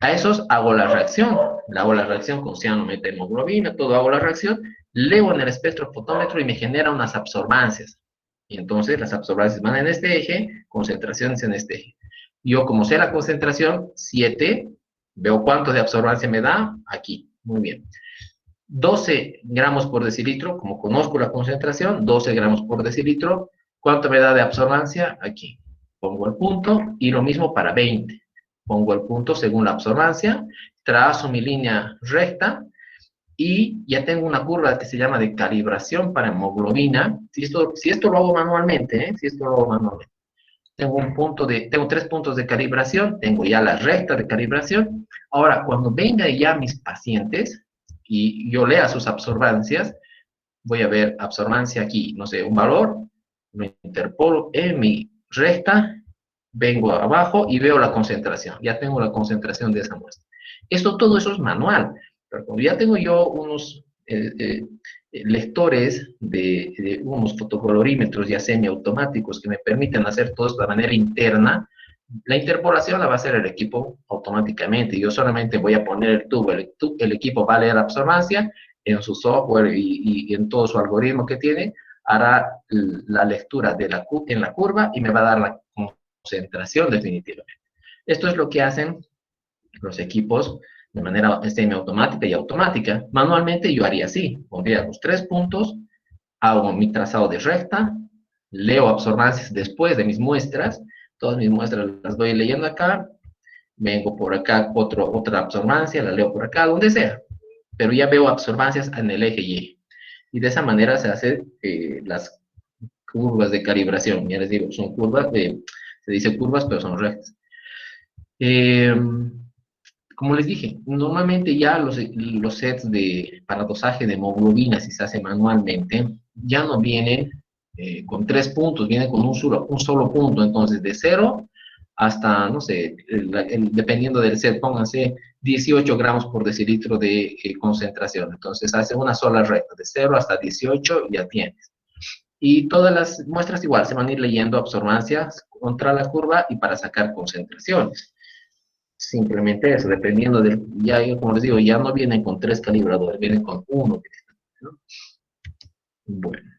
A esos hago la reacción. Hago la reacción con ciano, metahemoglobina, todo hago la reacción. Leo en el espectrofotómetro y me genera unas absorbancias. Y entonces las absorbancias van en este eje, concentraciones en este eje. Yo, como sé la concentración, 7, veo cuánto de absorbancia me da, aquí. Muy bien. 12 gramos por decilitro, como conozco la concentración, 12 gramos por decilitro, ¿cuánto me da de absorbancia? Aquí. Pongo el punto y lo mismo para 20. Pongo el punto según la absorbancia, trazo mi línea recta y ya tengo una curva que se llama de calibración para hemoglobina. Si esto lo hago manualmente, tengo 3 puntos de calibración, tengo ya la recta de calibración. Ahora, cuando venga ya mis pacientes y yo lea sus absorbancias, voy a ver absorbancia aquí, no sé, un valor, lo interpolo en mi recta, vengo abajo y veo la concentración. Ya tengo la concentración de esa muestra. Todo eso es manual. Pero cuando ya tengo yo unos lectores de unos fotocolorímetros ya semiautomáticos que me permiten hacer todo esto de manera interna, La interpolación la va a hacer el equipo automáticamente. Yo solamente voy a poner el tubo. El equipo va a leer absorbancia en su software y en todo su algoritmo que tiene, hará la lectura en la curva y me va a dar la concentración definitivamente. Esto es lo que hacen los equipos de manera semiautomática y automática. Manualmente yo haría así, pondría los 3 puntos, hago mi trazado de recta, leo absorbancias después de mis muestras, todas mis muestras las voy leyendo acá, vengo por acá, otra absorbancia, la leo por acá, donde sea, pero ya veo absorbancias en el eje Y. Y de esa manera se hacen las curvas de calibración, ya les digo, son curvas, se dice curvas, pero son rectas. Como les dije, normalmente ya los sets para dosaje de hemoglobina, si se hace manualmente, ya no vienen con 3 puntos, vienen con un solo punto. Entonces, de 0 hasta, no sé, dependiendo del set, pónganse 18 gramos por decilitro de concentración. Entonces, hace una sola recta, de 0 hasta 18 ya tienes. Y todas las muestras igual, se van a ir leyendo absorbancias contra la curva y para sacar concentraciones. Simplemente eso, dependiendo del, ya como les digo, ya no vienen con 3 calibradores, vienen con uno, ¿no? Bueno.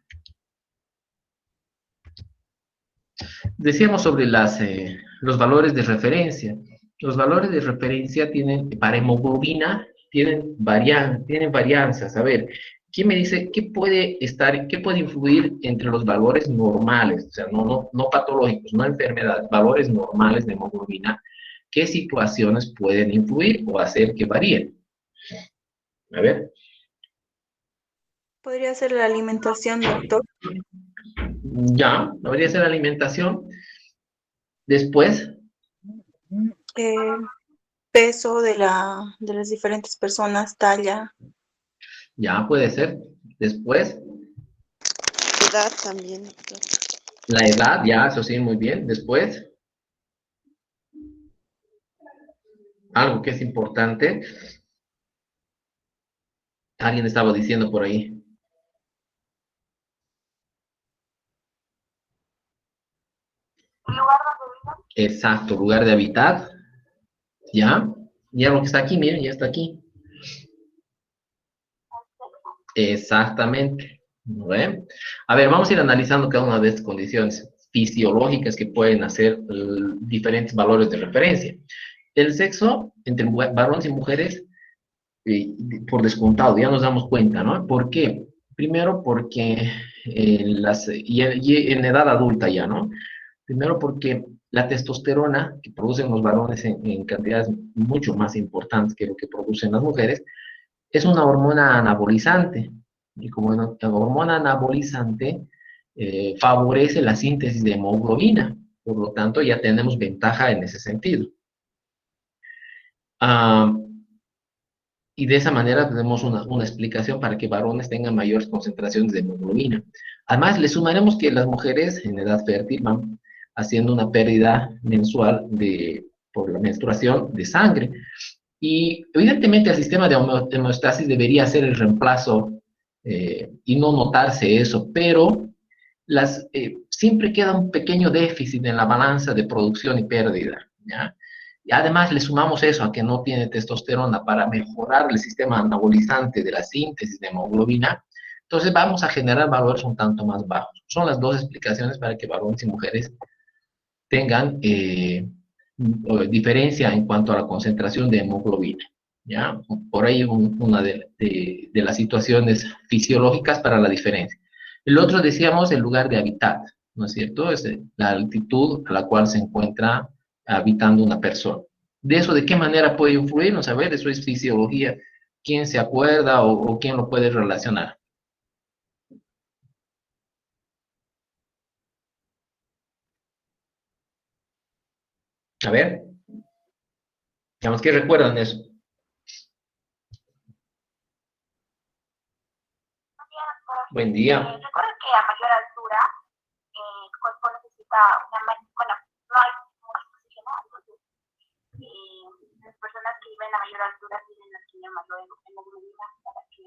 Decíamos sobre los valores de referencia. Los valores de referencia tienen, para hemoglobina, tienen varianzas. A ver, ¿quién me dice qué puede qué puede influir entre los valores normales? O sea, no patológicos, no enfermedades, valores normales de hemoglobina. ¿Qué situaciones pueden influir o hacer que varíen? A ver. Podría ser la alimentación, doctor. Ya, debería ser alimentación. Después, Peso de las diferentes personas, talla. ya puede ser. Después, Edad también, doctor. la edad, ya, eso sí, muy bien. Después, algo que es importante, alguien estaba diciendo por ahí. Exacto, lugar de hábitat. Ya, ya lo que está aquí, miren, ya está aquí. Exactamente. ¿Ven? A ver, vamos a ir analizando cada una de estas condiciones fisiológicas que pueden hacer diferentes valores de referencia. El sexo entre varones y mujeres, por descontado, ya nos damos cuenta, ¿no? ¿Por qué? Primero porque y en edad adulta ya, ¿no? Primero porque la testosterona que producen los varones en cantidades mucho más importantes que lo que producen las mujeres, es una hormona anabolizante. Y como una hormona anabolizante favorece la síntesis de hemoglobina. Por lo tanto, ya tenemos ventaja en ese sentido. Y de esa manera tenemos una explicación para que varones tengan mayores concentraciones de hemoglobina. Además, le sumaremos que las mujeres en edad fértil van haciendo una pérdida mensual por la menstruación de sangre. Y evidentemente el sistema de homeostasis debería ser el reemplazo y no notarse eso, pero siempre queda un pequeño déficit en la balanza de producción y pérdida, ¿ya? Y además le sumamos eso a que no tiene testosterona para mejorar el sistema anabolizante de la síntesis de hemoglobina, entonces vamos a generar valores un tanto más bajos. Son las dos explicaciones para que varones y mujeres tengan diferencia en cuanto a la concentración de hemoglobina. ¿Ya? Por ahí una de las situaciones fisiológicas para la diferencia. El otro, decíamos, el lugar de hábitat, ¿no es cierto? Es la altitud a la cual se encuentra habitando una persona. De eso, ¿de qué manera puede influirnos? A ver, eso es fisiología. ¿Quién se acuerda o quién lo puede relacionar? A ver, digamos, ¿qué recuerdan eso? Buen día. Recuerdo que a mayor altura el cuerpo necesita bueno, no hay mucho oxígeno, entonces las personas que viven a mayor altura tienen que tener mayor hemoglobina para que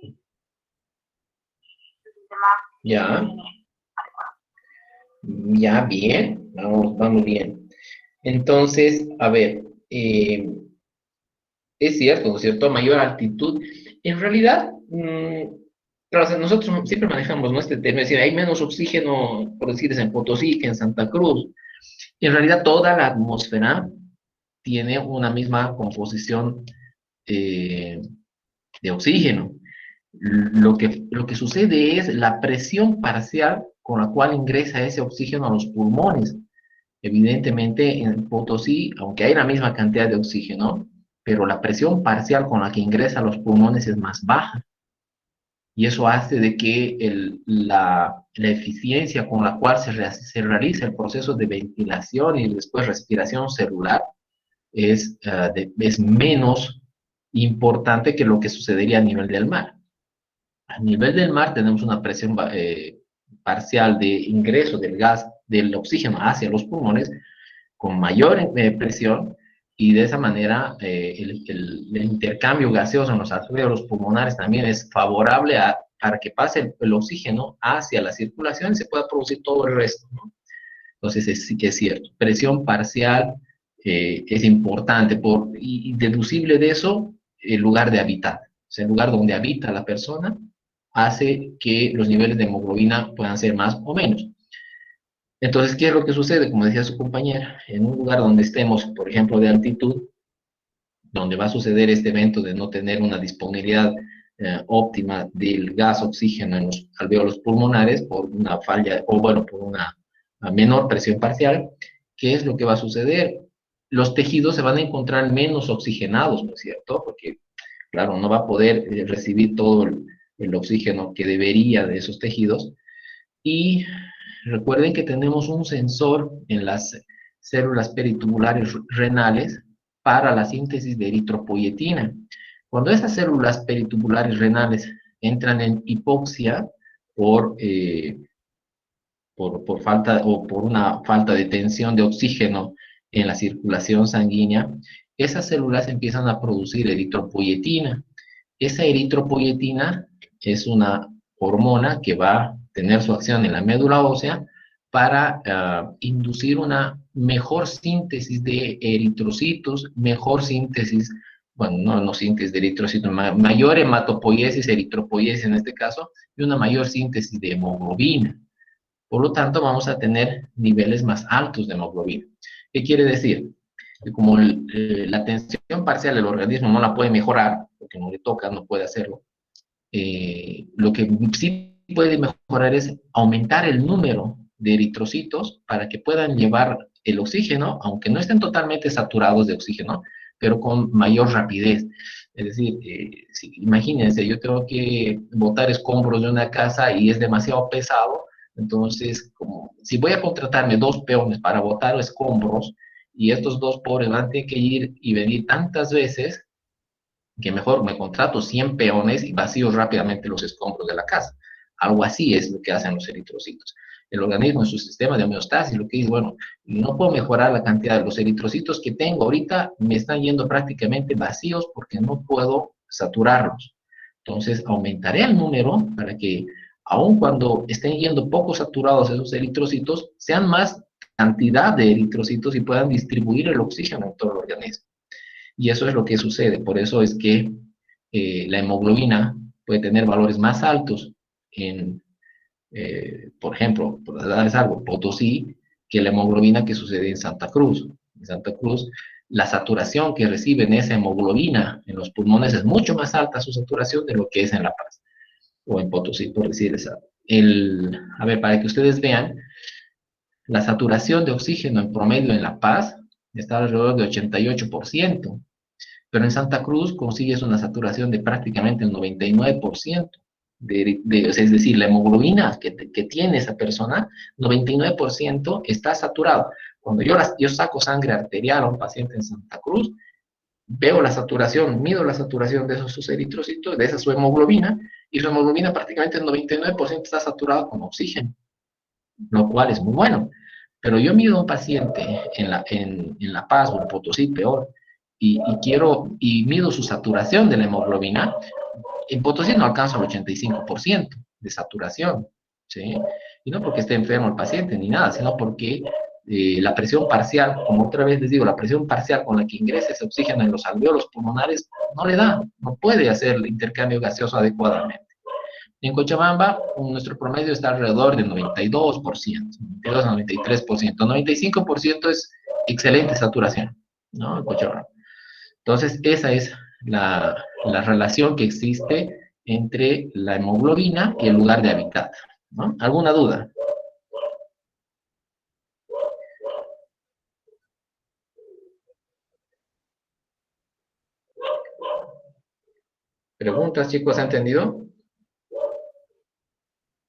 su sistema Ya. funcione adecuado. Ya, bien, vamos bien. Entonces, a ver, es cierto, ¿no es cierto? Mayor altitud. En realidad, claro, o sea, nosotros siempre manejamos, ¿no? Este tema, es decir, hay menos oxígeno, por decir, en Potosí que en Santa Cruz. Y en realidad toda la atmósfera tiene una misma composición eh, de oxígeno. Lo que sucede es la presión parcial con la cual ingresa ese oxígeno a los pulmones. Evidentemente, en Potosí, aunque hay la misma cantidad de oxígeno, pero la presión parcial con la que ingresa a los pulmones es más baja. Y eso hace de que la eficiencia con la cual se realiza el proceso de ventilación y después respiración celular es menos importante que lo que sucedería a nivel del mar. A nivel del mar tenemos una presión parcial de ingreso del gas, del oxígeno hacia los pulmones con mayor presión y de esa manera el intercambio gaseoso en los alvéolos pulmonares también es favorable para que pase el oxígeno hacia la circulación y se pueda producir todo el resto, ¿no? Entonces sí que es cierto. Presión parcial es importante y deducible de eso el lugar de habitar. O sea, el lugar donde habita la persona hace que los niveles de hemoglobina puedan ser más o menos. Entonces, ¿qué es lo que sucede? Como decía su compañera, en un lugar donde estemos, por ejemplo, de altitud, donde va a suceder este evento de no tener una disponibilidad óptima del gas oxígeno en los alvéolos pulmonares por una falla, o bueno, por una menor presión parcial, ¿qué es lo que va a suceder? Los tejidos se van a encontrar menos oxigenados, ¿no es cierto? Porque, claro, no va a poder recibir todo el oxígeno que debería de esos tejidos. Y recuerden que tenemos un sensor en las células peritubulares renales para la síntesis de eritropoyetina. Cuando esas células peritubulares renales entran en hipoxia por, por falta o por una falta de tensión de oxígeno en la circulación sanguínea, esas células empiezan a producir eritropoyetina. Esa eritropoyetina es una hormona que va a tener su acción en la médula ósea para inducir una mejor síntesis de eritrocitos, mejor síntesis, bueno, no síntesis de eritrocitos, mayor hematopoiesis, eritropoiesis en este caso, y una mayor síntesis de hemoglobina. Por lo tanto, vamos a tener niveles más altos de hemoglobina. ¿Qué quiere decir? Que como la tensión parcial del organismo no la puede mejorar, porque no le toca, no puede hacerlo, lo que sí puede mejorar es aumentar el número de eritrocitos para que puedan llevar el oxígeno, aunque no estén totalmente saturados de oxígeno, pero con mayor rapidez. Es decir, imagínense, yo tengo que botar escombros de una casa y es demasiado pesado, entonces, como si voy a contratarme 2 peones para botar escombros, y estos 2 pobres van a tener que ir y venir tantas veces, que mejor me contrato 100 peones y vacío rápidamente los escombros de la casa. Algo así es lo que hacen los eritrocitos. El organismo en su sistema de homeostasis lo que dice, bueno, no puedo mejorar la cantidad de los eritrocitos que tengo ahorita, me están yendo prácticamente vacíos porque no puedo saturarlos. Entonces, aumentaré el número para que, aun cuando estén yendo poco saturados esos eritrocitos, sean más cantidad de eritrocitos y puedan distribuir el oxígeno en todo el organismo. Y eso es lo que sucede. Por eso es que la hemoglobina puede tener valores más altos en, por ejemplo, por darles algo, Potosí, que la hemoglobina que sucede en Santa Cruz. En Santa Cruz, la saturación que reciben esa hemoglobina en los pulmones es mucho más alta su saturación de lo que es en La Paz o en Potosí, por decir esa. A ver, para que ustedes vean, la saturación de oxígeno en promedio en La Paz está alrededor de 88%. Pero en Santa Cruz consigues una saturación de prácticamente el 99%. O sea, es decir, la hemoglobina que tiene esa persona, 99% está saturado. Cuando yo saco sangre arterial a un paciente en Santa Cruz, veo la saturación, mido la saturación de esos sus eritrocitos, de esa su hemoglobina, y su hemoglobina prácticamente el 99% está saturado con oxígeno, lo cual es muy bueno. Pero yo mido a un paciente en La Paz o en Potosí, peor, y mido su saturación de la hemoglobina, en Potosí no alcanza el 85% de saturación, ¿sí? Y no porque esté enfermo el paciente ni nada, sino porque la presión parcial, como otra vez les digo, la presión parcial con la que ingresa ese oxígeno en los alveolos pulmonares no le da, no puede hacer el intercambio gaseoso adecuadamente. En Cochabamba, nuestro promedio está alrededor del 92%, 92 a 93%, 95% es excelente saturación, ¿no? En Cochabamba. Entonces, esa es la relación que existe entre la hemoglobina y el lugar de hábitat, ¿no? ¿Alguna duda? ¿Preguntas, chicos? ¿Han entendido?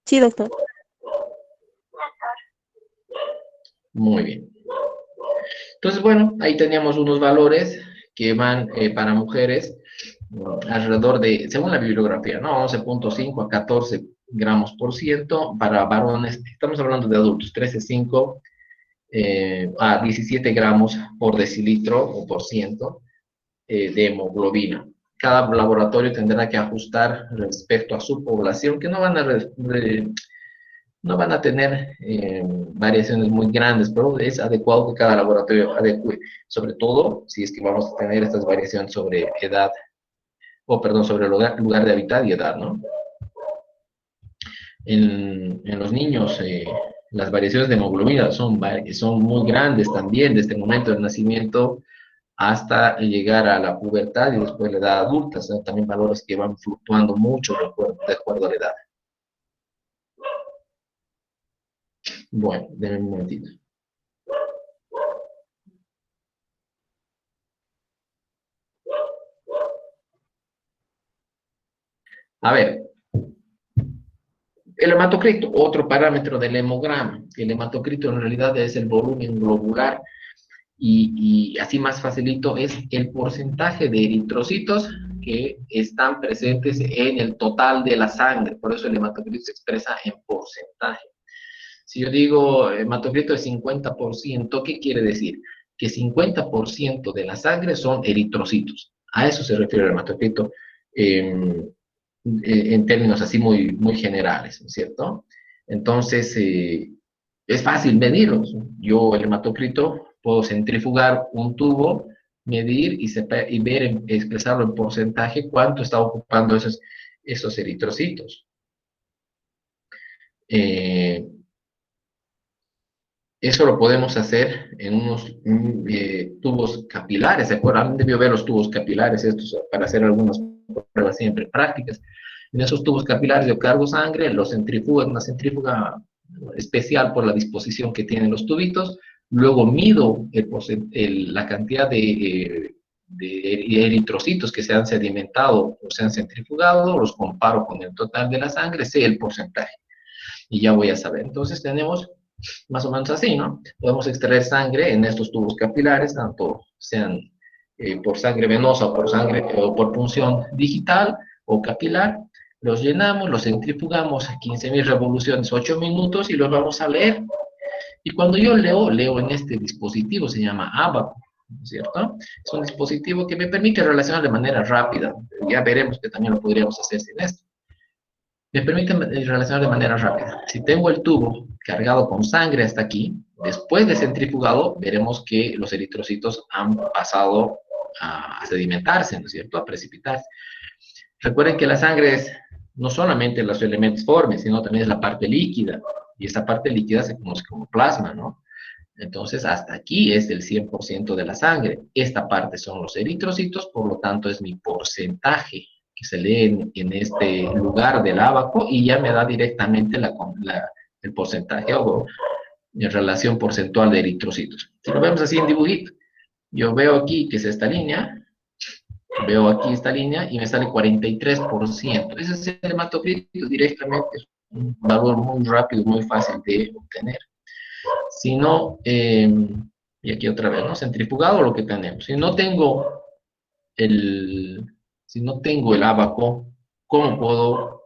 Sí, doctor. Muy bien. Entonces, bueno, ahí teníamos unos valores que van para mujeres alrededor de, según la bibliografía, ¿no? 11.5 a 14 gramos por ciento. Para varones, estamos hablando de adultos, 13.5 a 17 gramos por decilitro o por ciento de hemoglobina. Cada laboratorio tendrá que ajustar respecto a su población, que no van a tener variaciones muy grandes, pero es adecuado que cada laboratorio adecue, sobre todo si es que vamos a tener estas variaciones sobre edad, o perdón, sobre lugar de hábitat y edad, ¿no? En los niños, las variaciones de hemoglobina son muy grandes también, desde el momento del nacimiento hasta llegar a la pubertad y después la edad adulta, son también valores que van fluctuando mucho de acuerdo a la edad. Bueno, denme un momentito. A ver, el hematocrito, otro parámetro del hemograma. El hematocrito en realidad es el volumen globular y así más facilito es el porcentaje de eritrocitos que están presentes en el total de la sangre. Por eso el hematocrito se expresa en porcentaje. Si yo digo hematocrito es 50%, ¿qué quiere decir? Que 50% de la sangre son eritrocitos. A eso se refiere el hematocrito en términos así muy, muy generales, ¿no es cierto? Entonces, es fácil medirlos. Yo, el hematocrito, puedo centrifugar un tubo, medir y ver, expresarlo en porcentaje, cuánto está ocupando esos eritrocitos. Eso lo podemos hacer en unos tubos capilares, ¿se acuerdan? Debió ver los tubos capilares, estos para hacer algunas pruebas siempre prácticas. En esos tubos capilares yo cargo sangre, los centrifugo en una centrífuga especial por la disposición que tienen los tubitos, luego mido la cantidad de eritrocitos que se han sedimentado o se han centrifugado, los comparo con el total de la sangre, sé el porcentaje y ya voy a saber. Entonces tenemos más o menos así, ¿no? Podemos extraer sangre en estos tubos capilares, tanto sean por sangre venosa o por punción digital o capilar. Los llenamos, los centrifugamos a 15.000 revoluciones, 8 minutos y los vamos a leer. Y cuando yo leo en este dispositivo, se llama Abaco, ¿no es cierto? Es un dispositivo que me permite relacionar de manera rápida. Ya veremos que también lo podríamos hacer sin esto. Me permite relacionar de manera rápida. Si tengo el tubo cargado con sangre hasta aquí, después de centrifugado, veremos que los eritrocitos han pasado a sedimentarse, ¿no es cierto?, a precipitarse. Recuerden que la sangre es no solamente los elementos formes, sino también es la parte líquida, y esta parte líquida se conoce como plasma, ¿no? Entonces, hasta aquí es el 100% de la sangre. Esta parte son los eritrocitos, por lo tanto, es mi porcentaje que se lee en este lugar del ábaco y ya me da directamente el porcentaje o en relación porcentual de eritrocitos. Si lo vemos así en dibujito, yo veo aquí que es esta línea, veo aquí esta línea y me sale 43%. Ese es el hematocrito directamente, es un valor muy rápido, muy fácil de obtener. Si no, y aquí otra vez, ¿no? Centrifugado lo que tenemos. Si no tengo el ábaco, ¿cómo puedo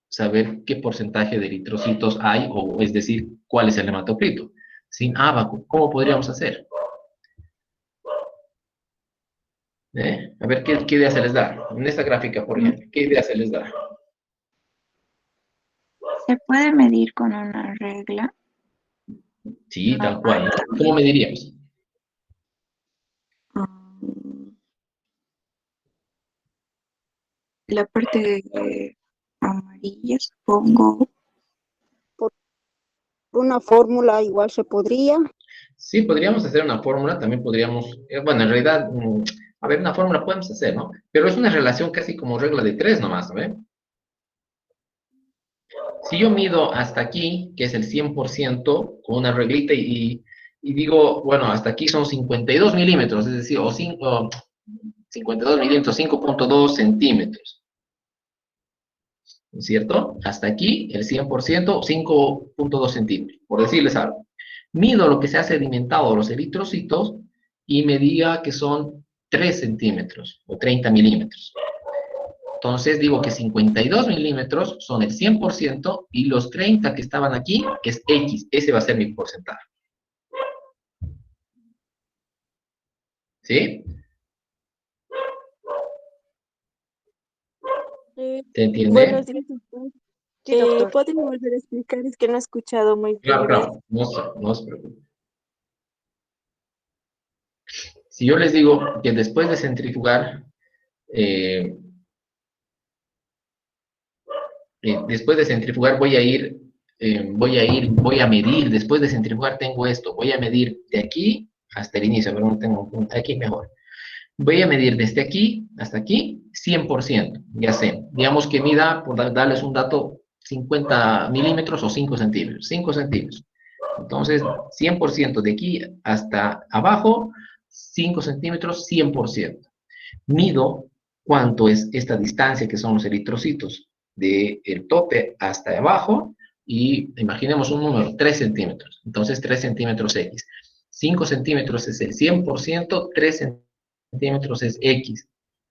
saber qué porcentaje de eritrocitos hay? O es decir, ¿cuál es el hematocrito? Sin ábaco, ¿cómo podríamos hacer? A ver, ¿qué idea se les da? En esta gráfica, por ejemplo, ¿qué idea se les da? ¿Se puede medir con una regla? Sí, tal cual, ¿no? ¿Cómo mediríamos? Mm, La parte amarilla, supongo. Por una fórmula igual se podría. Sí, podríamos hacer una fórmula, también podríamos, bueno, en realidad, a ver, una fórmula podemos hacer, ¿no? Pero es una relación casi como regla de tres nomás, ¿no? Si yo mido hasta aquí, que es el 100%, con una reglita y digo, bueno, hasta aquí son 52 milímetros, es decir, o 52 milímetros, 5.2 centímetros, ¿no es cierto? Hasta aquí, el 100%, 5.2 centímetros, por decirles algo. Mido lo que se ha sedimentado, los eritrocitos, y me diga que son 3 centímetros o 30 milímetros. Entonces digo que 52 milímetros son el 100% y los 30 que estaban aquí es X. Ese va a ser mi porcentaje. ¿Sí? ¿Se Buenos entiende? días, doctor. Sí, doctor. ¿Pueden volver a explicar? Es que no he escuchado muy Claro, bien. claro. No se preocupe. Si yo les digo que después de centrifugar, eh, voy a medir, después de centrifugar tengo esto, voy a medir de aquí hasta el inicio, pero no tengo un punto aquí mejor. Voy a medir desde aquí hasta aquí 100%, ya sé. Digamos que mida, por darles un dato, 50 milímetros o 5 centímetros. 5 centímetros. Entonces, 100% de aquí hasta abajo, 5 centímetros, 100%. Mido cuánto es esta distancia que son los eritrocitos del tope hasta abajo y imaginemos un número, 3 centímetros. Entonces, 3 centímetros X. 5 centímetros es el 100%, 3 centímetros es X.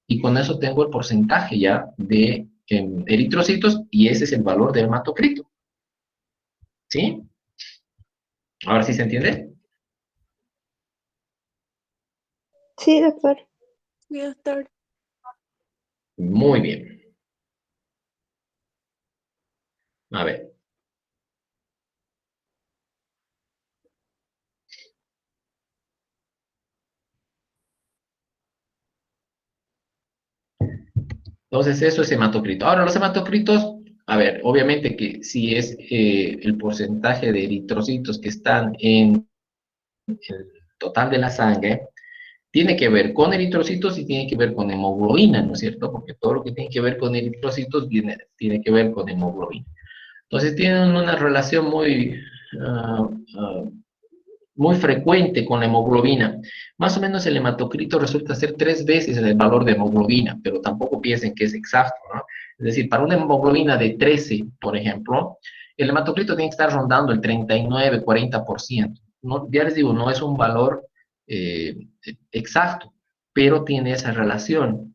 Y con eso tengo el porcentaje ya de eritrocitos y ese es el valor del hematocrito. ¿Sí? ¿Ahora sí se entiende? Sí, doctor. Sí, doctor. Muy bien. A ver. Entonces, eso es hematocrito. Ahora, los hematocritos, a ver, obviamente que si es el porcentaje de eritrocitos que están en el total de la sangre, tiene que ver con eritrocitos y tiene que ver con hemoglobina, ¿no es cierto? Porque todo lo que tiene que ver con eritrocitos tiene que ver con hemoglobina. Entonces, tienen una relación ah, ah, muy frecuente con la hemoglobina. Más o menos el hematocrito resulta ser 3 veces el valor de hemoglobina, pero tampoco piensen que es exacto, ¿no? Es decir, para una hemoglobina de 13, por ejemplo, el hematocrito tiene que estar rondando el 39, 40%. No, ya les digo, no es un valor eh, exacto, pero tiene esa relación.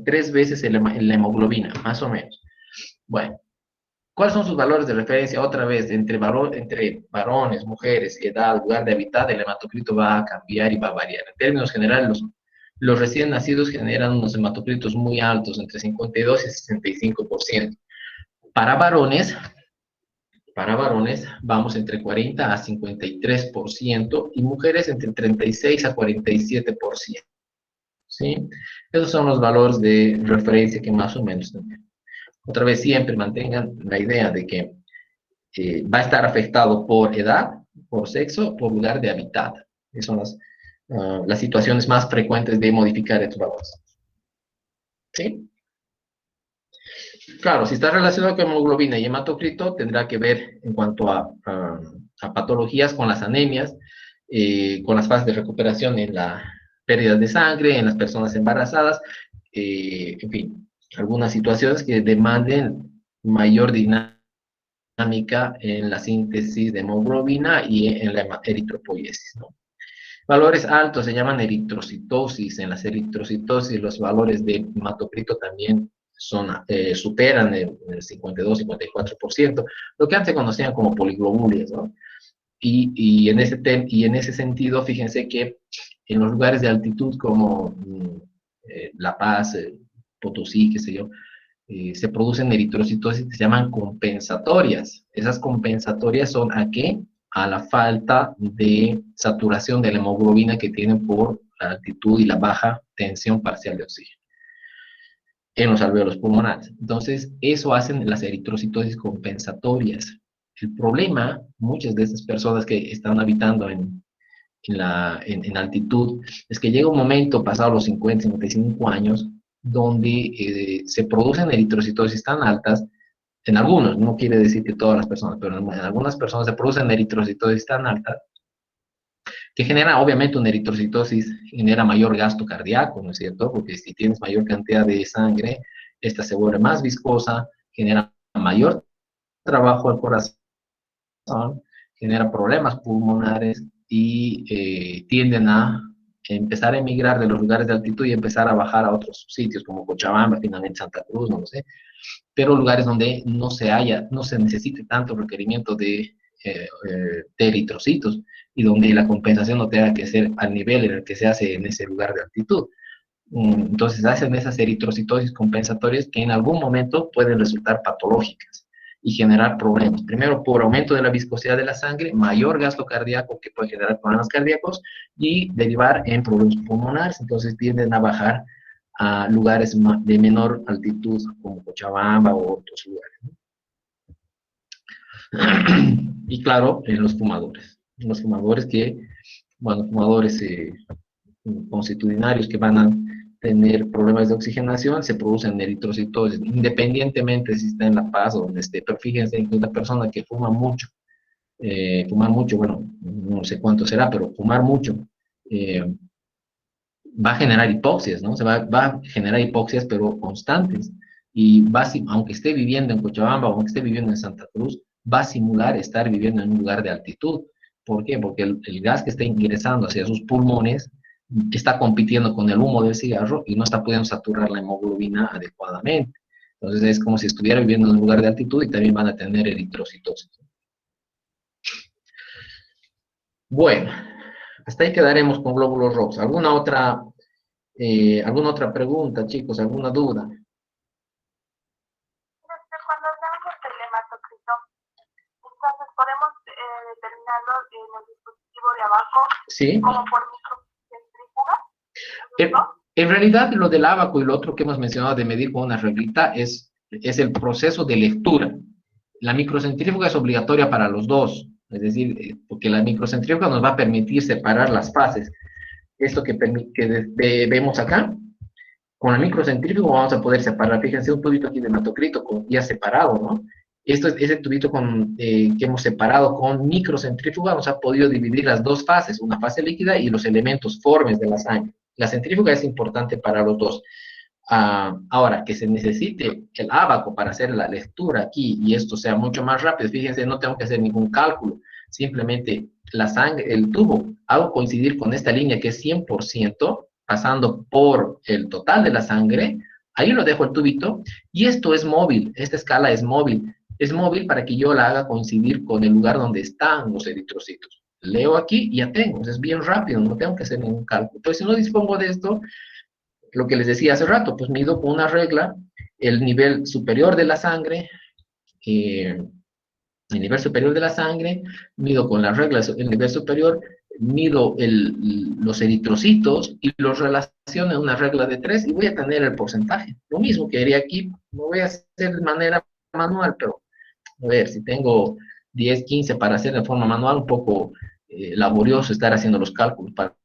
3 veces la hemoglobina, más o menos. Bueno, ¿cuáles son sus valores de referencia? Otra vez, entre varones, mujeres, edad, lugar de habitar, el hematocrito va a cambiar y va a variar. En términos generales, los recién nacidos generan unos hematocritos muy altos, entre 52 y 65%. Para varones, para varones vamos entre 40 a 53% y mujeres entre 36 a 47%. ¿Sí? Esos son los valores de referencia que más o menos tenemos. Otra vez, siempre mantengan la idea de que va a estar afectado por edad, por sexo, por lugar de hábitat. Esas son las situaciones más frecuentes de modificar estos valores. ¿Sí? Claro, si está relacionado con hemoglobina y hematocrito, tendrá que ver en cuanto a patologías con las anemias, con las fases de recuperación en la pérdida de sangre, en las personas embarazadas, en fin, algunas situaciones que demanden mayor dinámica en la síntesis de hemoglobina y en la eritropoiesis, ¿no? Valores altos se llaman eritrocitosis. En las eritrocitosis los valores de hematocrito también superan el 52-54%, lo que antes conocían como poliglobulias, ¿no? Y en ese sentido, fíjense que en los lugares de altitud como La Paz, Potosí, qué sé yo, se producen eritrocitosis que se llaman compensatorias. Esas compensatorias son ¿a qué? a la falta de saturación de la hemoglobina que tienen por la altitud y la baja tensión parcial de oxígeno en los alvéolos pulmonares. Entonces, eso hacen las eritrocitosis compensatorias. El problema, muchas de estas personas que están habitando en altitud, es que llega un momento, pasado los 50, 55 años, donde se producen eritrocitosis tan altas, en algunos, no quiere decir que todas las personas, pero en algunas personas se producen eritrocitosis tan altas, que genera, obviamente, una eritrocitosis, genera mayor gasto cardíaco, ¿no es cierto? Porque si tienes mayor cantidad de sangre, esta se vuelve más viscosa, genera mayor trabajo al corazón, genera problemas pulmonares y tienden a empezar a emigrar de los lugares de altitud y empezar a bajar a otros sitios como Cochabamba, finalmente Santa Cruz, no lo sé, pero lugares donde no se necesite tanto requerimiento de eritrocitos y donde la compensación no tenga que ser al nivel en el que se hace en ese lugar de altitud. Entonces hacen esas eritrocitosis compensatorias que en algún momento pueden resultar patológicas y generar problemas. Primero, por aumento de la viscosidad de la sangre, mayor gasto cardíaco que puede generar problemas cardíacos y derivar en problemas pulmonares. Entonces tienden a bajar a lugares de menor altitud como Cochabamba o otros lugares, ¿no? Y claro, en los fumadores que, bueno, fumadores constitucionarios que van a tener problemas de oxigenación, se producen eritrocitosis, independientemente si está en La Paz o donde esté. Pero fíjense que una persona que fumar mucho, bueno, no sé cuánto será, pero fumar mucho, va a generar hipoxias, ¿no? Va a generar hipoxias, pero constantes. Y aunque esté viviendo en Cochabamba o aunque esté viviendo en Santa Cruz, va a simular estar viviendo en un lugar de altitud. ¿Por qué? Porque el gas que está ingresando hacia sus pulmones está compitiendo con el humo del cigarro y no está pudiendo saturar la hemoglobina adecuadamente. Entonces es como si estuviera viviendo en un lugar de altitud y también van a tener eritrocitosis. Bueno, hasta ahí quedaremos con glóbulos rojos. ¿Alguna otra pregunta, chicos? ¿Alguna duda? Cuando hablamos del hematocrito, entonces podemos determinarlo en el dispositivo de abajo, Sí. como por microcentrifuga. En realidad, lo del ábaco y lo otro que hemos mencionado de medir con una reglita es el proceso de lectura. La microcentrífuga es obligatoria para los dos, es decir, porque la microcentrífuga nos va a permitir separar las fases. Esto que vemos acá, con la microcentrífuga vamos a poder separar. Fíjense, un tubito aquí de hematocrito ya separado, ¿no? Ese tubito que hemos separado con microcentrífuga nos ha podido dividir las dos fases, una fase líquida y los elementos formes de la sangre. La centrífuga es importante para los dos. Ahora, que se necesite el ábaco para hacer la lectura aquí y esto sea mucho más rápido, fíjense, no tengo que hacer ningún cálculo, simplemente la sangre, el tubo, hago coincidir con esta línea que es 100%, pasando por el total de la sangre, ahí lo dejo el tubito, y esto es móvil, esta escala es móvil para que yo la haga coincidir con el lugar donde están los eritrocitos. Leo aquí y ya tengo, es bien rápido, no tengo que hacer ningún cálculo. Entonces, si no dispongo de esto, lo que les decía hace rato, pues mido con una regla el nivel superior de la sangre, mido con la regla el nivel superior, mido los eritrocitos y los relaciono en una regla de 3 y voy a tener el porcentaje. Lo mismo que haría aquí, lo voy a hacer de manera manual, pero a ver, si tengo 10, 15 para hacer de forma manual, un poco laborioso estar haciendo los cálculos para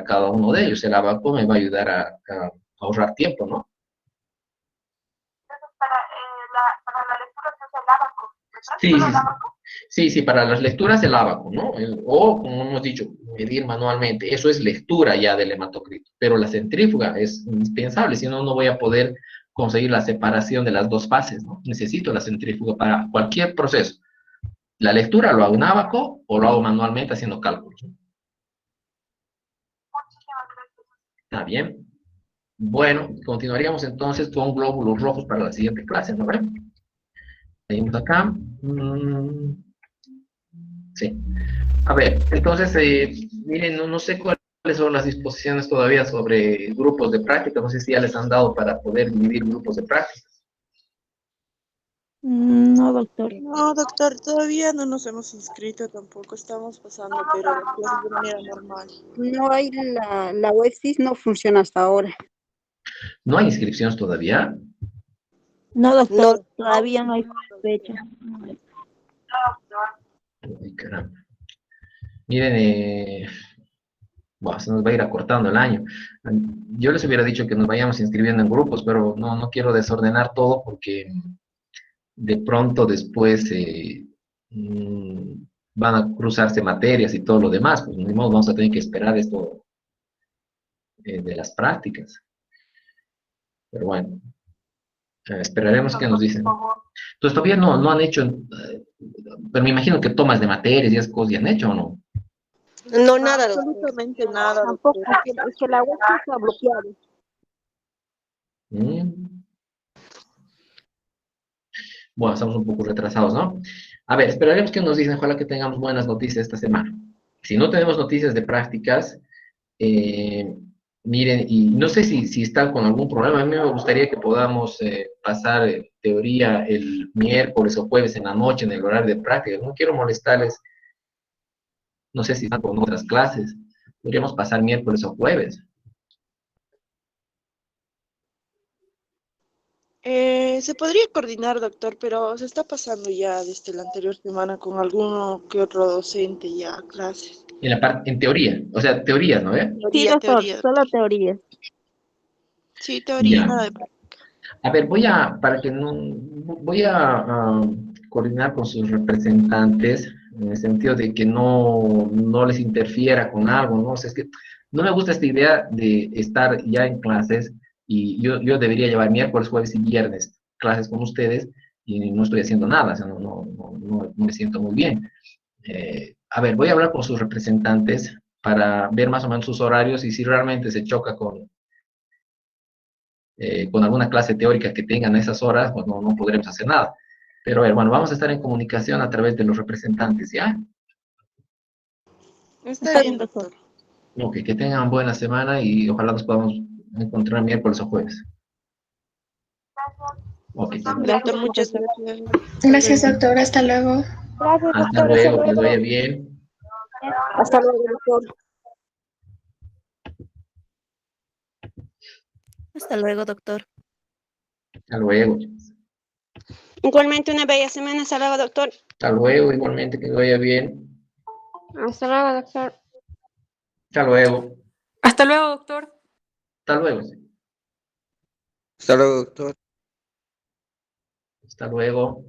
cada uno de ellos. El abaco me va a ayudar a ahorrar tiempo, ¿no? Entonces, para la lectura se usa el ábaco, ¿verdad? Sí, para las lecturas el ábaco, ¿no? O, como hemos dicho, medir manualmente. Eso es lectura ya del hematocrito. Pero la centrífuga es indispensable, si no, no voy a poder conseguir la separación de las dos fases, ¿no? Necesito la centrífuga para cualquier proceso. La lectura lo hago en ábaco o lo hago manualmente haciendo cálculos, ¿no? Muchísimas gracias. Está bien. Bueno, continuaríamos entonces con glóbulos rojos para la siguiente clase, ¿no? Seguimos acá. Sí. A ver, entonces, miren, no sé cuáles son las disposiciones todavía sobre grupos de práctica. No sé si ya les han dado para poder dividir grupos de práctica. No, doctor. No, doctor, todavía no nos hemos inscrito tampoco. Estamos pasando, pero las clases de manera normal. No hay la website, no funciona hasta ahora. ¿No hay inscripciones todavía? No, doctor, No, todavía no hay fecha. Ay, caramba. Miren, buah, se nos va a ir acortando el año. Yo les hubiera dicho que nos vayamos inscribiendo en grupos, pero no quiero desordenar todo porque de pronto después van a cruzarse materias y todo lo demás. Pues ni modo, vamos a tener que esperar esto de las prácticas. Pero bueno, esperaremos que nos dicen. Entonces todavía no han hecho, pero me imagino que tomas de materias y esas cosas ya han hecho o no. no, nada, doctor. Absolutamente nada. Tampoco, es que la website está bloqueada. Mm. Bueno, estamos un poco retrasados, ¿no? A ver, esperaremos que nos dicen, ojalá que tengamos buenas noticias esta semana. Si no tenemos noticias de prácticas, miren, y no sé si están con algún problema, a mí me gustaría que podamos pasar teoría el miércoles o jueves en la noche en el horario de prácticas. No quiero molestarles, no sé si están con otras clases. Podríamos pasar miércoles o jueves. Se podría coordinar, doctor, pero se está pasando ya desde la anterior semana con alguno que otro docente ya a clases. En teoría, o sea, teorías, ¿no? Sí, Teoría, doctor, teoría. solo teoría. Sí, teoría, Ya. nada de práctica. A ver, para que no, voy a coordinar con sus representantes en el sentido de que no les interfiera con algo, ¿no? O sea, es que no me gusta esta idea de estar ya en clases y yo debería llevar miércoles, jueves y viernes clases con ustedes y no estoy haciendo nada, o sea, no me siento muy bien. A ver, voy a hablar con sus representantes para ver más o menos sus horarios y si realmente se choca con alguna clase teórica que tengan a esas horas, pues no podremos hacer nada. Pero bueno, vamos a estar en comunicación a través de los representantes, ¿ya? Está bien, doctor. Ok, que tengan buena semana y ojalá nos podamos encontrar miércoles o jueves. Ok, Doctor, muchas gracias. Gracias, doctor. Hasta luego. Gracias, hasta doctor, hasta luego, que les luego. vaya bien. Hasta luego, doctor. Hasta luego, doctor. Hasta luego. Igualmente una bella semana. Hasta luego, doctor. Hasta luego, igualmente, que les vaya bien. Hasta luego, doctor. Hasta luego. Hasta luego, doctor. Hasta luego. Hasta luego, doctor. Hasta luego.